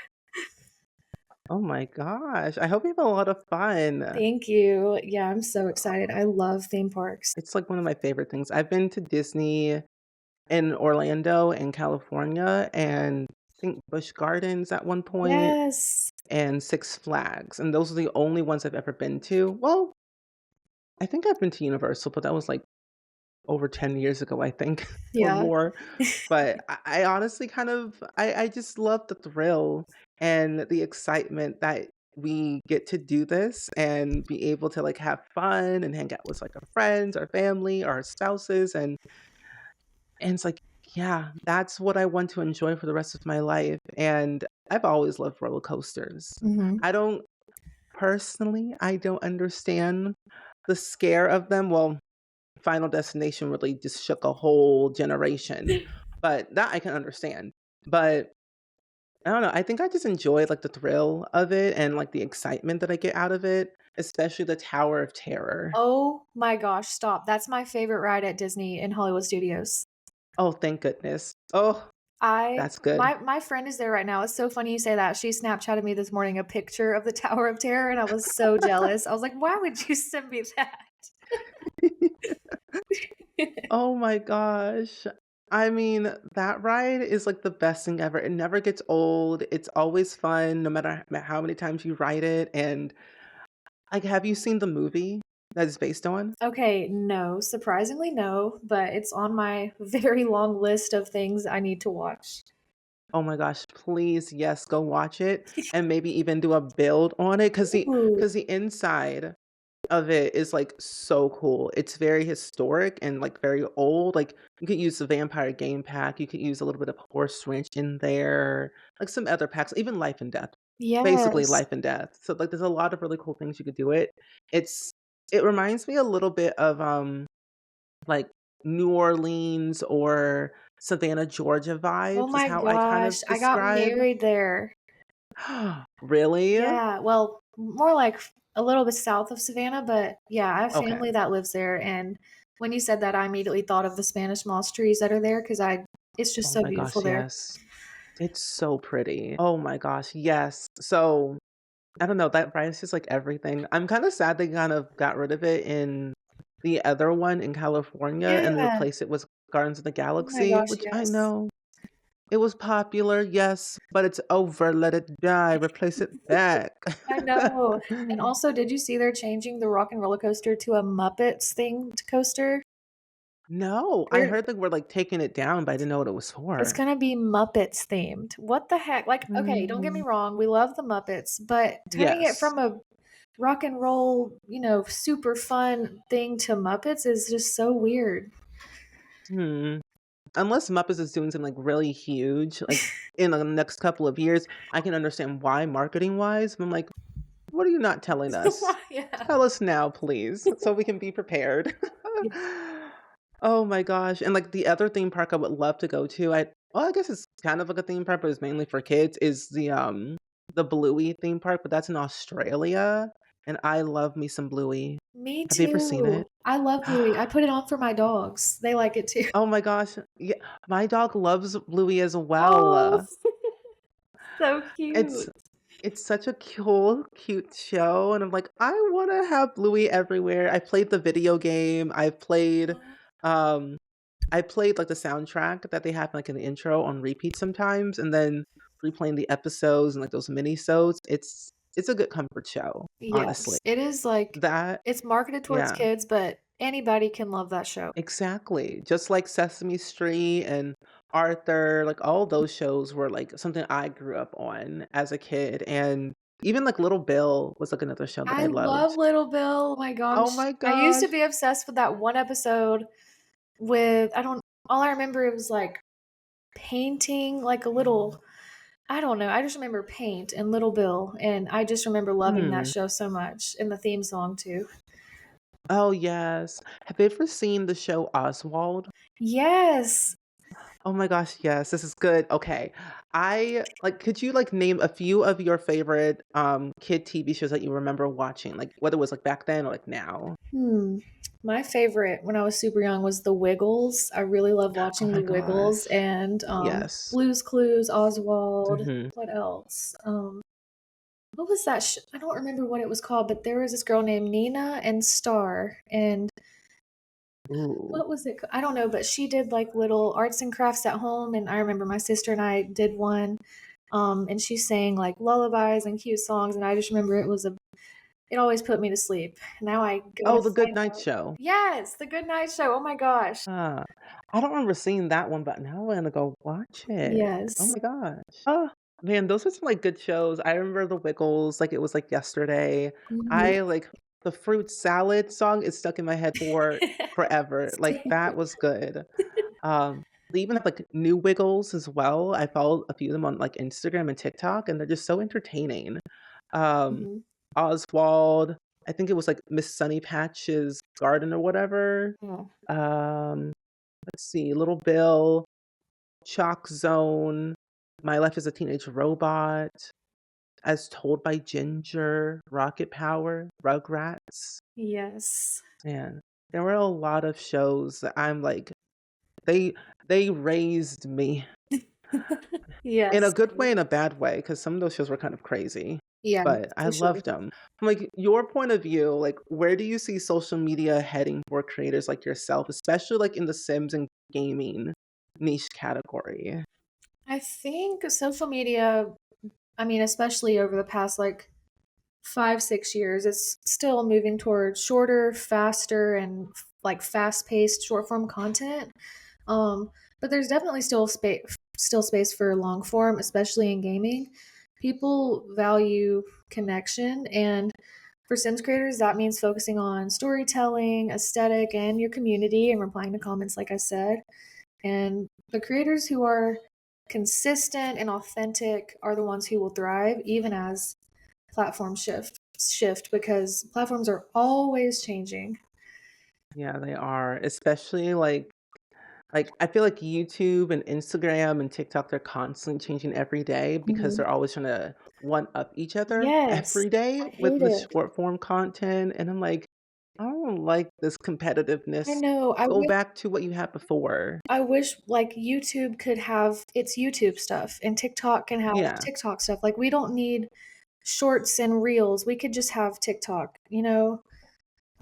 Oh my gosh. I hope you have a lot of fun. Thank you. Yeah, I'm so excited. I love theme parks. It's, like, one of my favorite things. I've been to Disney in Orlando and California, and I think Busch Gardens at one point, Yes. and Six Flags, and those are the only ones I've ever been to. Well, I think I've been to Universal, but that was, like, over 10 years ago, I think, or Yeah. more. But I honestly kind of I just love the thrill and the excitement that we get to do this and be able to, like, have fun and hang out with, like, our friends, our family, our spouses, and it's like, yeah, that's what I want to enjoy for the rest of my life, and I've always loved roller coasters. Mhm. I don't personally, I don't understand the scare of them. Well, Final Destination really just shook a whole generation, but that I can understand. But I don't know, I think I just enjoy, like, the thrill of it and, like, the excitement that I get out of it, especially the Tower of Terror. Oh my gosh, stop. That's my favorite ride at Disney in Hollywood Studios. Oh, thank goodness. Oh. I That's good. my friend is there right now. It's so funny you say that. She Snapchatted me this morning a picture of the Tower of Terror, and I was so jealous. I was like, "Why would you send me that?" Oh my gosh. I mean, that ride is like the best thing ever. It never gets old. It's always fun no matter how many times you ride it. And like, have you seen the movie that it's based on? Okay, no, surprisingly no, but it's on my very long list of things I need to watch. Oh my gosh, please, yes, go watch it and maybe even do a build on it because the Ooh, because the inside of it is, like, so cool. It's very historic and, like, very old, like, you could use the Vampire game pack, you could use a little bit of Horse Ranch in there, like, some other packs, even Life and Death, basically yes. Life and Death. So, like, there's a lot of really cool things you could do it. It's it reminds me a little bit of, like, New Orleans or Savannah, Georgia Oh vibes is my how I kind of gosh, I got describe. married there. Really? Yeah, well, more like a little bit south of Savannah, but yeah, I have Okay. family that lives there, and when you said that, I immediately thought of the Spanish moss trees that are there because I it's just Oh so my beautiful gosh, there. yes. It's so pretty. Oh my gosh, yes. So, I don't know, that rice is like everything. I'm kinda sad they kind of got rid of it in the other one in California and Yeah. replaced it with Gardens of the Oh my Galaxy, gosh, which I yes. know it was popular, yes, but it's over, let it die, replace it back. I know, and also, did you see they're changing the Rock and Roller Coaster to a Muppets themed coaster? No, I They're heard they were, like, taking it down, but I didn't know what it was It's for. gonna be Muppets themed. What the heck? Like, okay, don't get me Mm, wrong, we love the Muppets, but turning it yes. from a rock and roll, super fun thing to Muppets is just so weird. Hmm. Unless Muppets is doing something, like, really huge, like, in the next couple of years, I can understand why marketing-wise, but I'm like, "What are you not telling us? Why yeah. Tell us now, please, so we can be prepared." Yeah. Oh my gosh, and, like, the other theme park I would love to go to, I guess it's kind of like a theme park, but it's mainly for kids, is the Bluey theme park, but that's in Australia, and I love me some Bluey. Me Have you ever seen too. it? I love Bluey. I put it on for my dogs. They like it too. Oh my gosh, yeah, my dog loves Bluey as Oh, well. so It's cute. it's such a cool, cute show, and I'm like, "I wanna have Bluey everywhere." I played the video game, um I played, like, the soundtrack that they have, like, in the intro on repeat sometimes, and then replaying the episodes and, like, those minisodes. It's a good comfort show, honestly. Yes, it is like That it's marketed towards yeah, kids, but anybody can love that show. exactly. Just like Sesame Street and Arthur, like, all those shows were, like, something I grew up on as a kid, and even, like, Little Bill was, like, another show that I I love loved. Little Bill, oh my Oh gosh. my I used to gosh. be obsessed with that one episode with I don't all I remember it was, like, painting, like, a little I don't know, I just remember paint and Little Bill, and I just remember loving that Hmm. show so much, and the theme song too. Oh, yes. Have you ever seen the show Oswald? Yes. Oh my gosh, yes, this is good. Okay. Could you, like, name a few of your favorite, kid TV shows that you remember watching? Like, whether it was, like, back then or, like, now? Hmm. My favorite when I was super young was The Wiggles. I really love Oh watching The my Wiggles gosh. and, Yes. Blue's Clues, Oswald. Mhm. What else? What was that I don't remember what it was called, but there was this girl named Nina and Star, and Ooh. what was it I don't know, but she did, like, little arts and crafts at home, and I remember my sister and I did one, and she sang, like, lullabies and cute songs, and I just remember it always put me to sleep. Now I go to Oh, The Good find Night out Show. Yes, The Good Night Show, oh my gosh. Ah, I don't remember seeing that one, but now I wanna go watch it. Oh Yes. my gosh. Oh, man, those are some, like, good shows. I remember The Wiggles like it was, like, yesterday. Mhm. I like the fruit salad song is stuck in my head for forever. Like, Same. that was good. They even have, like, new Wiggles as well. I follow a few of them on, like, Instagram and TikTok, and they're just so entertaining. Um, Mhm. Oswald, I think it was, like, Miss Sunny Patch's garden or whatever. Yeah. Um Let's see, Little Bill, Chalk Zone, My Life as a Teenage Robot, As Told by Ginger, Rocket Power, Rugrats. Yes. Man, there were a lot of shows that I'm like, they they raised me. In a Yes. good way and a bad way, because some of those shows were kind of crazy, Yeah, but I for sure. loved them. From, like, your point of view, like, where do you see social media heading for creators like yourself, especially, like, in the Sims and gaming niche category? I think social media, I mean, especially over the past like 5, 6 years, it's still moving towards shorter, faster, and like fast-paced short form content. Um, but there's definitely still space for long form, especially in gaming. People value connection, and for Sims creators, that means focusing on storytelling, aesthetic, and your community and replying to comments, like I said. And the creators who are consistent and authentic are the ones who will thrive, even as platforms shift because platforms are always changing. Yeah, they are, especially, like, I feel like YouTube and Instagram and TikTok, they're constantly changing every day because Mhm. they're always trying to one up each other Yes, every day I with hate the it. short form content, and I'm like, "I don't like this I competitiveness. know. Go back to what you had before." I wish like YouTube could have its YouTube stuff and TikTok can have Yeah. TikTok stuff. Like we don't need shorts and reels. We could just have TikTok, you know?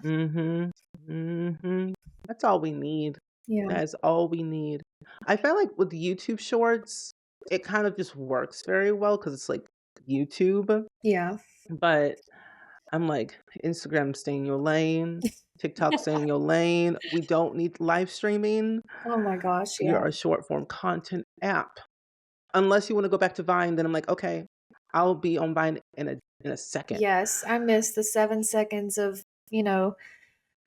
Mhm. Mhm. That's all we need. Yeah. That is all we need. I feel like with YouTube Shorts, it kind of just works very well because it's, like, YouTube, Yeah. but I'm like, Instagram, stay in your lane. TikTok, stay in your lane. We don't need live streaming. Oh my gosh, yeah. You're a short form content app. Unless you want to go back to Vine, then I'm like, okay, I'll be on Vine in a second. Yes, I miss the 7 seconds of, you know,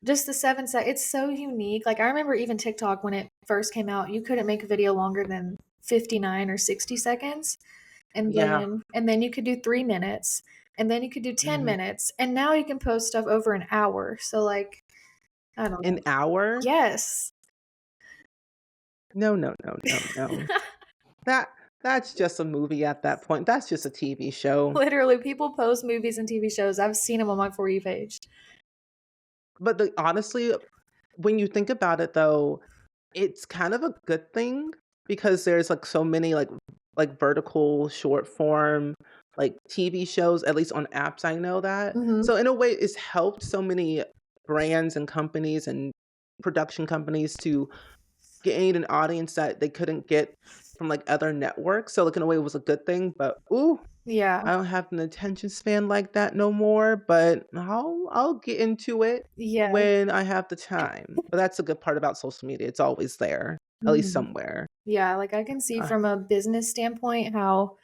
just the 7 sec it's so unique. Like, I remember even TikTok when it first came out, you couldn't make a video longer than 59 or 60 seconds, Yeah. and then you could do 3 minutes, and then you could do 10 Mhm. minutes, and now you can post stuff over an hour. So, like, I don't An know. hour? Yes. No, no, no, no, no. That that's just a movie at that point. That's just a TV show. Literally, people post movies and TV shows. I've seen them on my For You page. But honestly, when you think about it though, it's kind of a good thing because there's, like, so many, like, vertical short form, like, TV shows, at least on apps, I know that. Mhm. So in a way, it's helped so many brands and companies and production companies to gain an audience that they couldn't get from, like, other networks. So, like, in a way, it was a good thing, but, ooh, Yeah. I don't have an attention span like that no more, but I'll get into it Yeah. when I have the time. But that's a good part about social media. It's always there, at least Mhm. somewhere. Yeah, like, I can see Uh, from a business standpoint how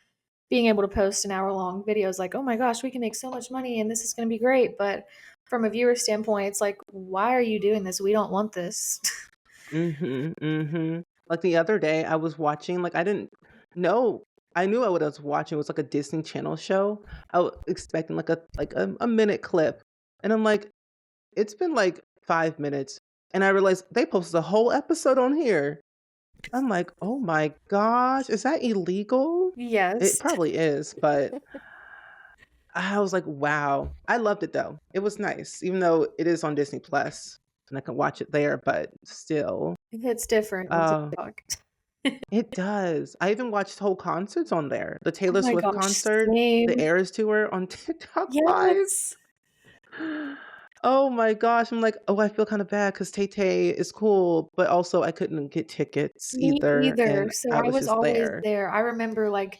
being able to post an hour-long video is like, "Oh my gosh, we can make so much money and this is gonna be great," but from a viewer standpoint, it's like, "Why are you doing this? We don't want this." mhm, mhm. Like the other day, I was watching, like, I didn't know. I knew what I was watching. It was like a Disney Channel show. I was expecting like a minute clip, and I'm like, it's been like 5 minutes, and I realized they posted a whole episode on here. I'm like, "Oh my gosh, is that illegal?" It Yes. probably is, but I was like, "Wow." I loved it though. It was nice, even though it is on Disney Plus, and I can watch it there, but still. It hits different on Uh, TikTok. it does. I even watched whole concerts on there. The Oh Taylor my Swift gosh, concert, the same. Eras tour on TikTok Live. Yes. Oh my gosh, I'm like, "Oh, I feel kinda bad because Tay Tay is cool," but also I couldn't get tickets Me either, either. and So I I was was just always there. there. I remember, like,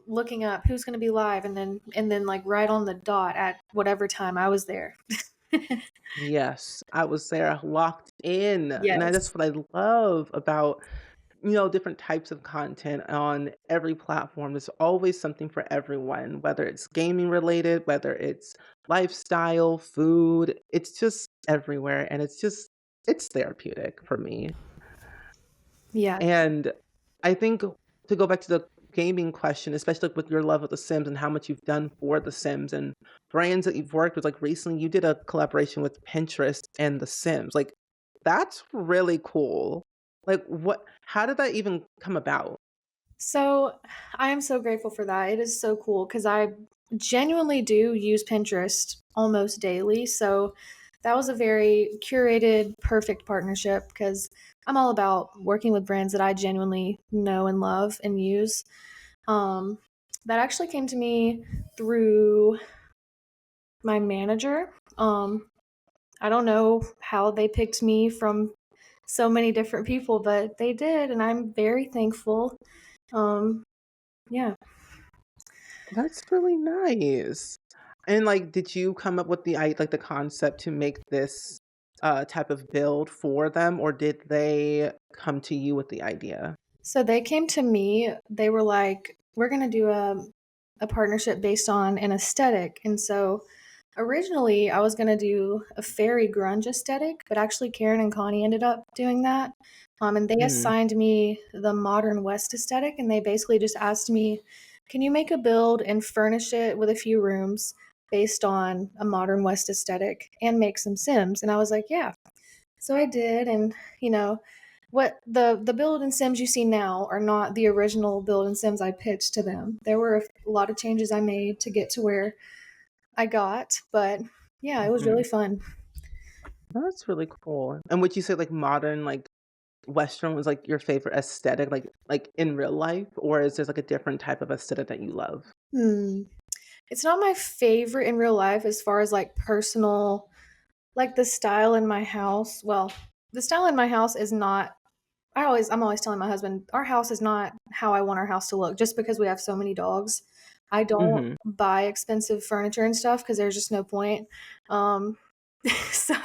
looking up who's gonna be live and then, like, right on the dot at whatever time I was there. Yes, I was there locked in, and that's Yes. what I love about, different types of content on every platform. There's always something for everyone, whether it's gaming related, whether it's lifestyle, food, it's just everywhere, and it's therapeutic for me. Yeah. And I think to go back to the gaming question, especially with your love of The Sims and how much you've done for The Sims and brands that you've worked with, like recently you did a collaboration with Pinterest and The Sims. Like, that's really cool. Like, how did that even come about? So, I am so grateful for that. It is so cool because I genuinely do use Pinterest almost daily. So, that was a very curated, perfect partnership because I'm all about working with brands that I genuinely know and love and use. Um, that actually came to me through my manager. I don't know how they picked me from so many different people, but they did, and I'm very thankful. Um, yeah. That's really nice. And, like, did you come up with like, the concept to make this, type of build for them, or did they come to you with the idea? So they came to me. They were like, "We're gonna do a partnership based on an aesthetic." And so originally, I was gonna do a fairy grunge aesthetic, but actually Karen and Connie ended up doing that. And they Mhm, assigned me the modern West aesthetic, and they basically just asked me, "Can you make a build and furnish it with a few rooms based on a modern West aesthetic and make some Sims?" And I was like, "Yeah." So I did, and you know, what the build and Sims you see now are not the original build and Sims I pitched to them. There were a lot of changes I made to get to where I got, but yeah, it was mhm. really fun. That's really cool. And would you say, like, modern, like, Western was, like, your favorite aesthetic, like, in real life, or is there, like, a different type of aesthetic that you love? Hmm. It's not my favorite in real life as far as like personal, like the style in my house. Well, the style in my house is not. I'm always telling my husband, our house is not how I want our house to look. Just because we have so many dogs, I don't Mhm. buy expensive furniture and stuff because there's just no point. Um, so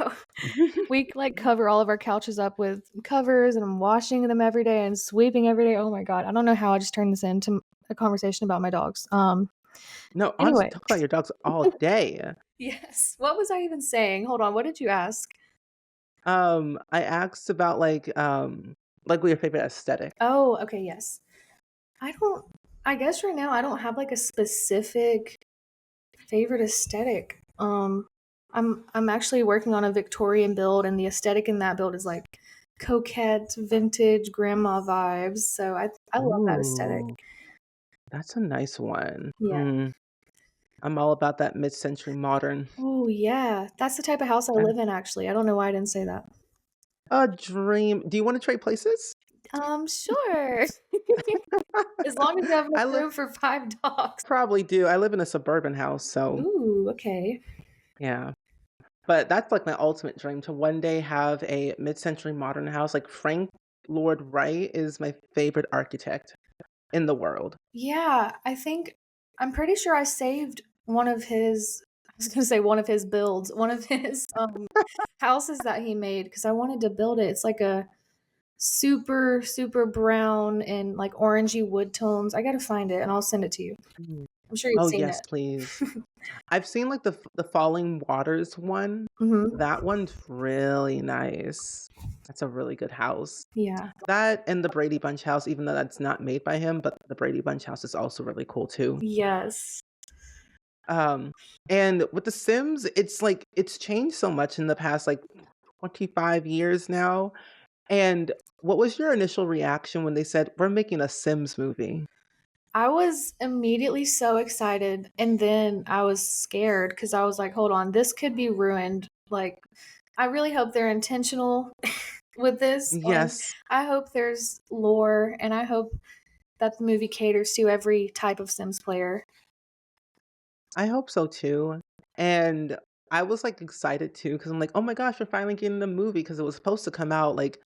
we like cover all of our couches up with covers, and I'm washing them every day and sweeping every day. Oh my god, I don't know how I just turned this into a conversation about my dogs. No, honestly, Anyway, talk about your dogs all day. yes. What was I even saying? Hold on. What did you ask? I asked about, like, what your favorite aesthetic. Oh, okay. Yes. I don't. I guess right now I don't have like a specific favorite aesthetic. I'm actually working on a Victorian build, and the aesthetic in that build is like coquette, vintage, grandma vibes. So I love that aesthetic. Ooh, that's a nice one. Yeah. I'm all about that mid-century modern. Oh yeah, that's the type of house I I live in. Actually, I don't know why I didn't say that. a dream. Do you wanna trade places? Sure. As long as you have enough I live room for 5 dogs. probably do. I live in a suburban house, so Ooh, okay. yeah. But that's, like, my ultimate dream to one day have a mid-century modern house, like, Frank Lloyd Wright is my favorite architect in the world. Yeah, I'm pretty sure I saved one of his I was gonna say one of his builds, one of his, houses that he made because I wanted to build it. It's like a super, super brown and, like, orangey wood tones. I gotta find it, and I'll send it to you. Mm. I'm sure you've Oh, seen yes, it. please. I've seen, like, the Falling Waters one. Mhm. That one's really nice. That's a really good house. Yeah. That and the Brady Bunch house, even though that's not made by him, but the Brady Bunch house is also really cool too. Yes. Um, and with The Sims, it's like it's changed so much in the past, like, 25 years now. And what was your initial reaction when they said, "We're making a Sims movie?" I was immediately so excited, and then I was scared because I was like, "Hold on, this could be ruined." Like, I really hope they're intentional with this, and Yes, I hope there's lore, and I hope that the movie caters to every type of Sims player. I hope so too. And I was, like, excited too because 'cause I'm like, "Oh my gosh, we're finally getting the movie because it was supposed to come out, like,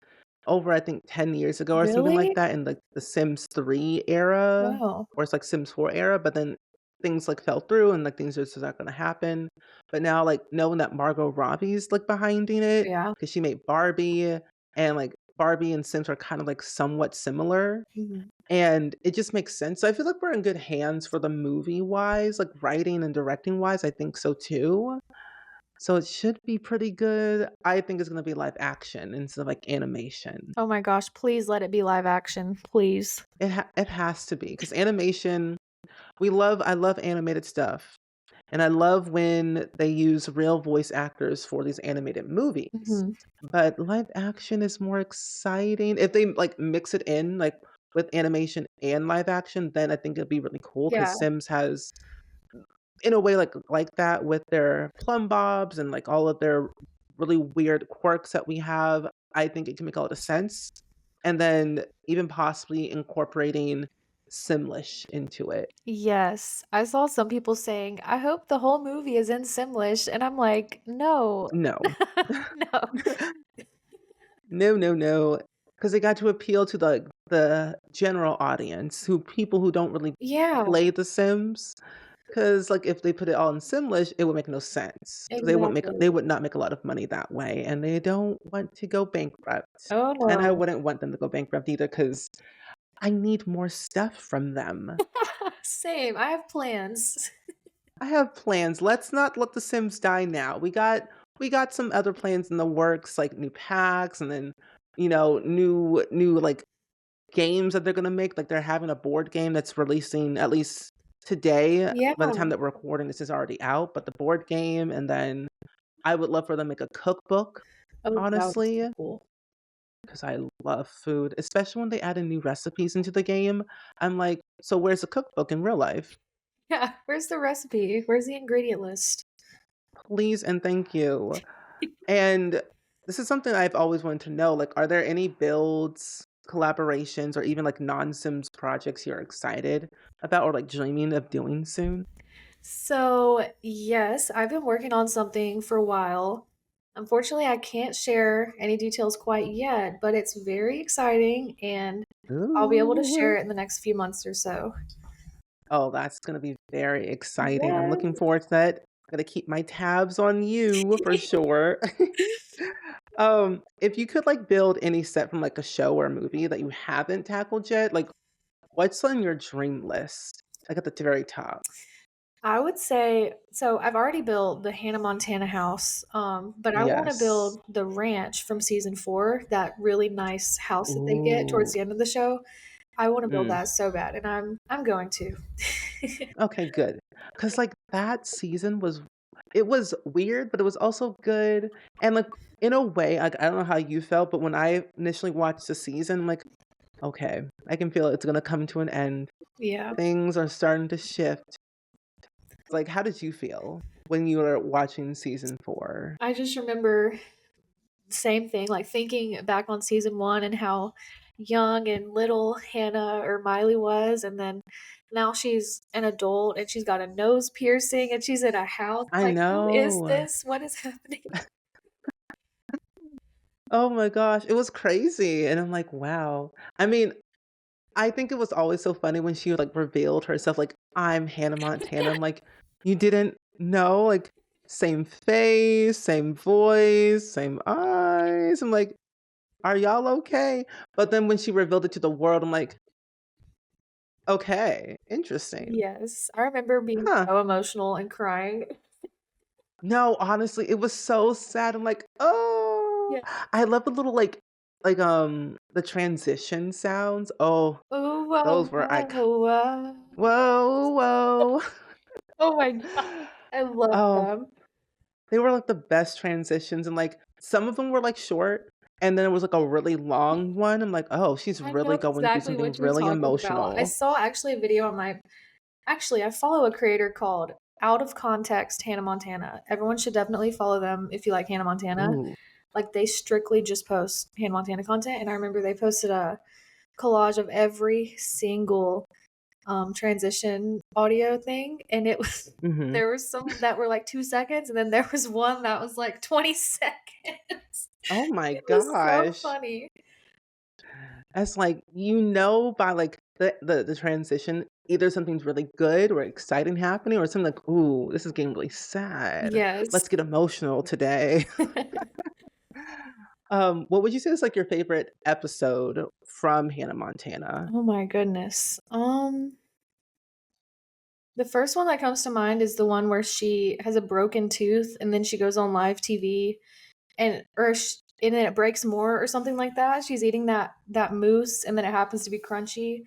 over, I think, 10 years ago or something like Really? that in, like, the Sims 3 era, Wow. or it's, like, Sims 4 era, but then things, like, fell through and, like, things are just not gonna happen. But now, like, knowing that Margot Robbie's, like, behinding it Yeah. because she made Barbie, and, like, Barbie and Sims are kind of, like, somewhat similar, Mhm. and it just makes sense. So I feel like we're in good hands for the movie-wise, like, writing and directing-wise, I think so too. So it should be pretty good. I think it's gonna be live action instead of, like, animation. Oh my gosh, please let it be live action, please. It has to be because animation I love animated stuff, and I love when they use real voice actors for these animated movies, Mhm. but live action is more exciting. If they, like, mix it in, like, with animation and live action, then I think it'd be really cool Yeah. because Sims has in a way like that with their plumb bobs and, like, all of their really weird quirks that we have. I think it can make a lot of sense. And then even possibly incorporating Simlish into it. Yes. I saw some people saying, "I hope the whole movie is in Simlish," and I'm like, "No." No. No. No, no, no. Because they got to appeal to the general audience, who people who don't really Yeah, play The Sims. Because like, if they put it all in Simlish, it would make no sense. They exactly. would not make a lot of money that way, and they don't want to go bankrupt. Oh, And I no. wouldn't want them to go bankrupt either, because I need more stuff from them. Same, I have plans. I have plans. Let's not let The Sims die now. We got some other plans in the works, like new packs, and then, new, like, games that they're gonna make. Like, they're having a board game that's releasing at least today. Yeah. By the time that we're recording, this is already out, but the board game, and then I would love for them to make a cookbook, Oh, that would be so honestly, cool. because I love food, especially when they add in new recipes into the game. I'm like, "So where's the cookbook in real life? Yeah, where's the recipe? Where's the ingredient list? Please and thank you." And this is something I've always wanted to know, like, are there any builds, collaborations, or even, like, non-Sims projects you're excited about or, like, dreaming of doing soon? So, yes, I've been working on something for a while. Unfortunately, I can't share any details quite yet, but it's very exciting and I'll be able to share Ooh. it in the next few months or so. Oh, that's gonna be very exciting. I'm looking Yes. forward to that. Gonna keep my tabs on you for sure. If you could, like, build any set from, like, a show or a movie that you haven't tackled yet, like, what's on your dream list? Like, at the very top? I would say so I've already built the Hannah Montana house, but I wanna Yes. build the ranch from season 4, that really nice house that they get towards Ooh. the end of the show. I wanna build Mm. that so bad, and I'm going to. Okay, good. Cause like, that season was weird, but it was also good, and, like, in a way, like, I don't know how you felt, but when I initially watched the season, I'm like, "Okay, I can feel it's gonna come to an end. Yeah. Things are starting to shift." Like, how did you feel when you were watching season 4? I just remember same thing, like, thinking back on season 1 and how young and little Hannah or Miley was, and then now she's an adult and she's got a nose piercing and she's in a house, I like, "Who is know. this? What is happening?" Oh my gosh, it was crazy, and I'm like, "Wow." I mean, I think it was always so funny when she, like, revealed herself, like, "I'm Hannah Montana." I'm like, "You didn't know?" Like, same face, same voice, same eyes. I'm like, "Are y'all okay?" But then when she revealed it to the world, I'm like, "Okay, interesting. Yes, I remember being Huh." so emotional and crying. No, honestly, it was so sad. I'm like, "Oh." Yeah. I love the little, the transition sounds. Oh, "Ooh, wah, those were wah, iconic. wah." Whoa, whoa. Oh my god, I love Oh, them. they were, like, the best transitions, and, like, some of them were, like, short, and then there was, like, a really long one. I'm like, "Oh, she's I really know going through exactly something what you're really talking about. I emotional." saw actually a video on my actually, I follow a creator called Out of Context Hannah Montana. Everyone should definitely follow them if you like Hannah Montana. Ooh. Like, they strictly just post Hannah Montana content, and I remember they posted a collage of every single, transition audio thing, and it was Mhm. there were some that were, like, 2 seconds, and then there was one that was, like, 20 seconds. Oh my It was so gosh. funny. It's like, by, like, the transition, either something's really good or exciting happening or something like, "Ooh, this is getting really sad. Yes. Let's get emotional today." What would you say is, like, your favorite episode from Hannah Montana? Oh my goodness. The first one that comes to mind is the one where she has a broken tooth and then she goes on live TV and then it breaks more or something like that. She's eating that mousse and then it happens to be crunchy.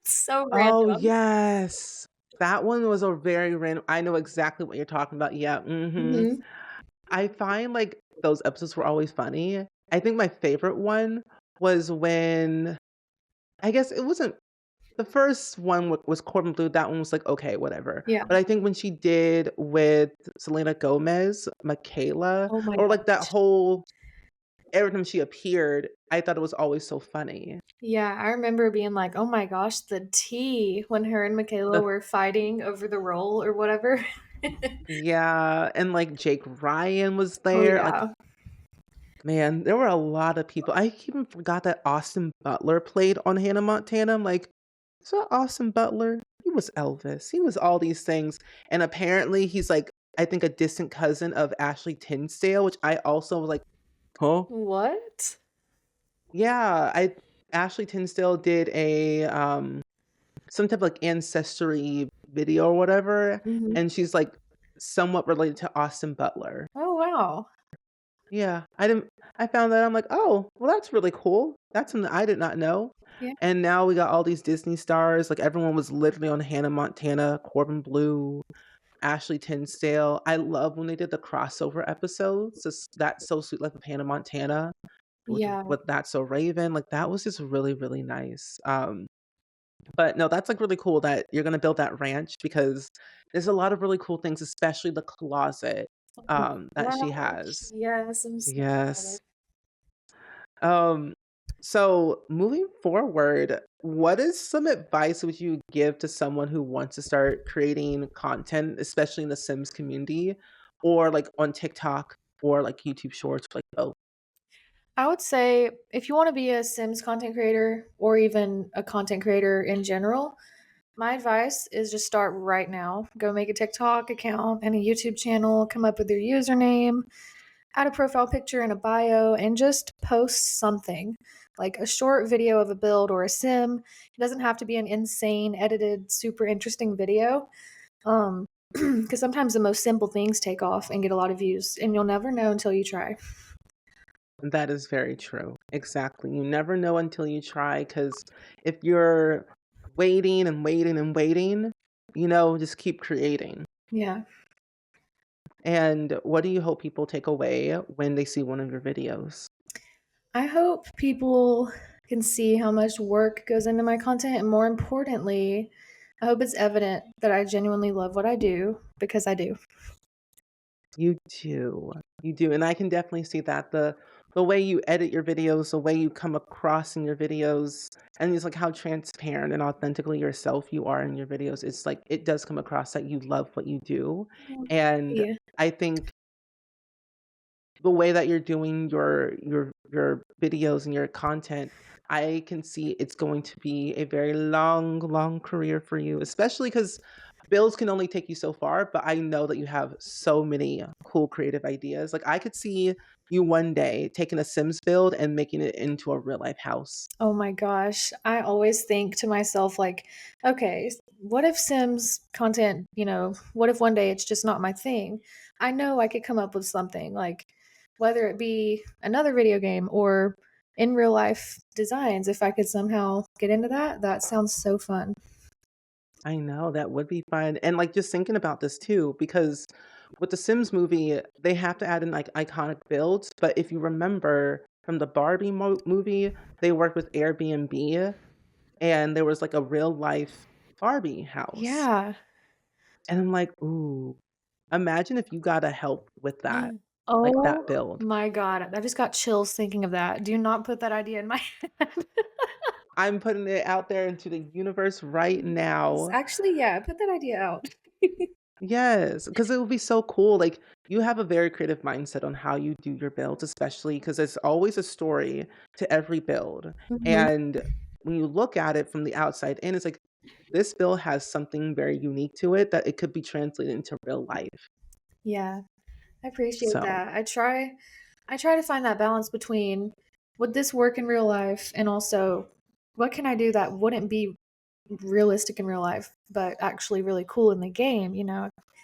So Oh, random. yes. That one was a very random. I know exactly what you're talking about. Yeah, mhm. Mhm. I find, like, those episodes were always funny. I think my favorite one was when I guess it wasn't the first one was Corbin Bleu. That one was like, "Okay, whatever." Yeah. But I think when she did with Selena Gomez, Michaela, Oh my or, like, that gosh. whole every time she appeared, I thought it was always so funny. Yeah, I remember being like, "Oh my gosh, the tea," when her and Michaela The were fighting over the role or whatever. Yeah, and, like, Jake Ryan was Oh, there, like, yeah. man, there were a lot of people. I even forgot that Austin Butler played on Hannah Montana. I'm like, "Is that Austin Butler? He was Elvis, he was all these things," and apparently he's, like, I think a distant cousin of Ashley Tisdale, which I also was like, "Huh?" What? Yeah, I Ashley Tisdale did some type of, like, ancestry video or whatever, Mhm. and she's, like, somewhat related to Austin Butler. Oh, wow. Yeah, I found that, I'm like, "Oh, well, that's really cool. That's something I did not know." Yeah. And now we got all these Disney stars, like, everyone was literally on Hannah Montana, Corbin Bleu, Ashley Tisdale. I love when they did the crossover episodes, this That's So Sweet Life of Hannah Montana Yeah. with That's So Raven, like, that was just really, really nice. But no, that's, like, really cool that you're gonna build that ranch because there's a lot of really cool things, especially the closet, Oh that my she gosh. has. Yes, I'm so Yes. excited. Um, so moving forward, what is some advice would you give to someone who wants to start creating content, especially in the Sims community or, like, on TikTok or, like, YouTube Shorts, like, both? I would say if you wanna be a Sims content creator or even a content creator in general, my advice is just start right now. Go make a TikTok account and a YouTube channel, come up with your username, add a profile picture and a bio, and just post something like a short video of a build or a sim. It doesn't have to be an insane, edited, super interesting video. Um, because sometimes the most simple things take off and get a lot of views, and you'll never know until you try. That is very true. Exactly. You never know until you try, because if you're waiting and waiting and waiting, just keep creating. Yeah. And what do you hope people take away when they see one of your videos? I hope people can see how much work goes into my content, and more importantly, I hope it's evident that I genuinely love what I do because I do. You do. You do, and I can definitely see that. The way you edit your videos, the way you come across in your videos, and it's like how transparent and authentically yourself you are in your videos. It's like it does come across that you love what you do. Oh, And yeah. I think the way that you're doing your videos and your content, I can see it's going to be a very long, long career for you, especially because bills can only take you so far, but I know that you have so many cool creative ideas. Like I could see you one day taking a Sims build and making it into a real life house. Oh my gosh. I always think to myself, like, okay, what if Sims content, what if one day it's just not my thing? I know I could come up with something, like, whether it be another video game or in real life designs, if I could somehow get into that, that sounds so fun. I know, that would be fun, and, like, just thinking about this too, because with the Sims movie, they have to add in, like, iconic builds, but if you remember from the Barbie movie, they worked with Airbnb, and there was, like, a real life Barbie house, Yeah. and I'm like, "Ooh, imagine if you gotta help with that, like, that Oh build." my god. I just got chills thinking of that. Do not put that idea in my head. I'm putting it out there into the universe right Yes. now. Actually, yeah, put that idea out. Yes, because it would be so cool, like, you have a very creative mindset on how you do your builds, especially because there's always a story to every build, Mhm. and when you look at it from the outside in, it's like, this build has something very unique to it that it could be translated into real life, Yeah. I appreciate so, that. I try to find that balance between would this work in real life and also what can I do that wouldn't be realistic in real life but actually really cool in the game?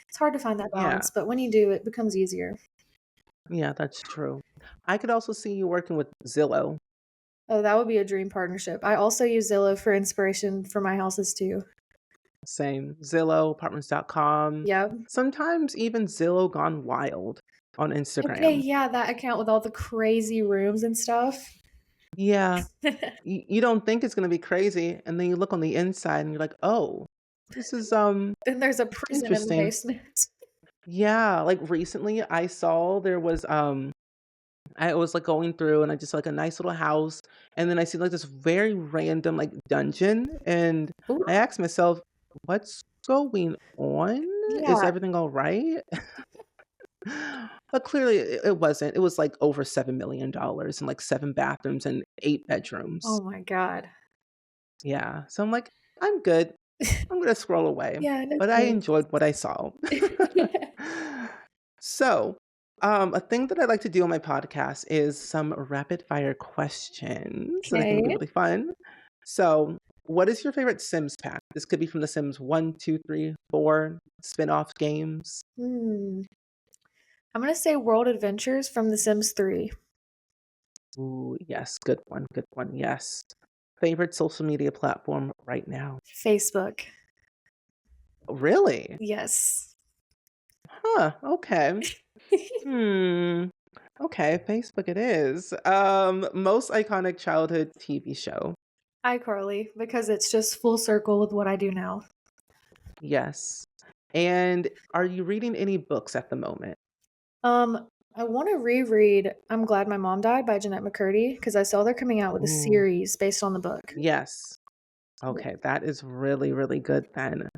It's hard to find that yeah, balance, but when you do, it becomes easier. yeah, that's true. I could also see you working with Zillow, Oh, that would be a dream partnership. I also use Zillow for inspiration for my houses too. same, Zillow, Apartments.com, Yep. sometimes even Zillow Gone Wild on Okay, Instagram. yeah, that account with all the crazy rooms and stuff. Yeah. You don't think it's gonna be crazy, and then you look on the inside and you're like, "Oh, this is, Then there's a prison in the interesting." basement. Yeah, like, recently, I saw there was, I was like going through and I just saw like a nice little house. And then I see like this very random like dungeon. And Ooh, I asked myself, what's going on? Is yeah. everything all right? But clearly it wasn't. It was like over $7 million and like 7 bathrooms and 8 bedrooms. Oh my god. Yeah. So I'm like, I'm good. I'm gonna scroll away. Yeah, no But I thanks. enjoyed what I saw. So, a thing that I like to do on my podcast is some rapid fire questions that I think would be Okay. really fun. So, what is your favorite Sims pack? This could be from The Sims 1, 2, 3, 4, spin-off games. Hmm. I'm gonna say World Adventures from The Sims 3. Ooh, yes, good one, good one. Yes. Favorite social media platform right now? Facebook. Really? Yes. Huh, okay. Hmm. Okay, Facebook it is. Most iconic childhood TV show. iCarly, because it's just full circle with what I do now. Yes. And are you reading any books at the moment? I want to reread I'm Glad My Mom Died by Jeanette McCurdy because I saw they're coming out with a Ooh, series based on the book. yes. Yeah. Okay, that is really, really good then.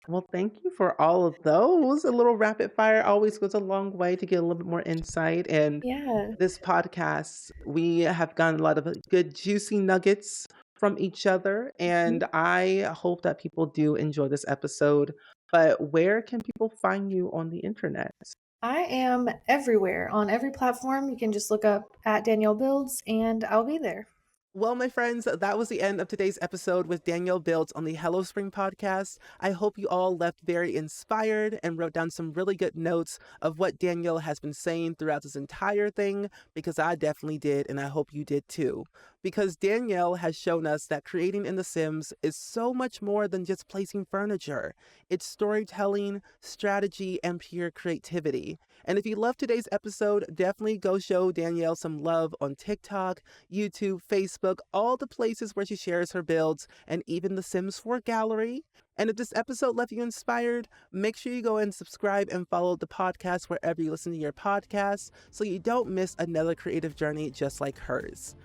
Well, thank you for all of those. A little rapid fire always goes a long way to get a little bit more insight. And Yeah. this podcast, we have gotten a lot of good, juicy nuggets from each other. Mhm. And I hope that people do enjoy this episode. But where can people find you on the internet? I am everywhere on every platform. You can just look up at Danielle Builds and I'll be there. Well, my friends, that was the end of today's episode with Danielle Builds on the Hello Spring podcast. I hope you all left very inspired and wrote down some really good notes of what Danielle has been saying throughout this entire thing, because I definitely did, and I hope you did too. Because Danielle has shown us that creating in The Sims is so much more than just placing furniture. It's storytelling, strategy, and pure creativity. And if you loved today's episode, definitely go show Danielle some love on TikTok, YouTube, Facebook, all the places where she shares her builds, and even the Sims 4 gallery. And if this episode left you inspired, make sure you go and subscribe and follow the podcast wherever you listen to your podcasts so you don't miss another creative journey just like hers.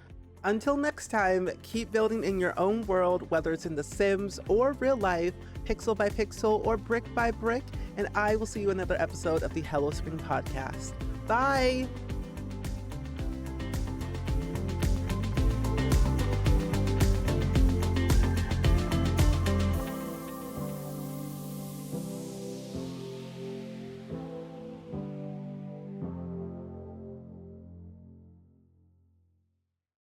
Until next time, keep building in your own world, whether it's in The Sims or real life, pixel by pixel or brick by brick, and I will see you in another episode of the Hello Spring podcast. Bye!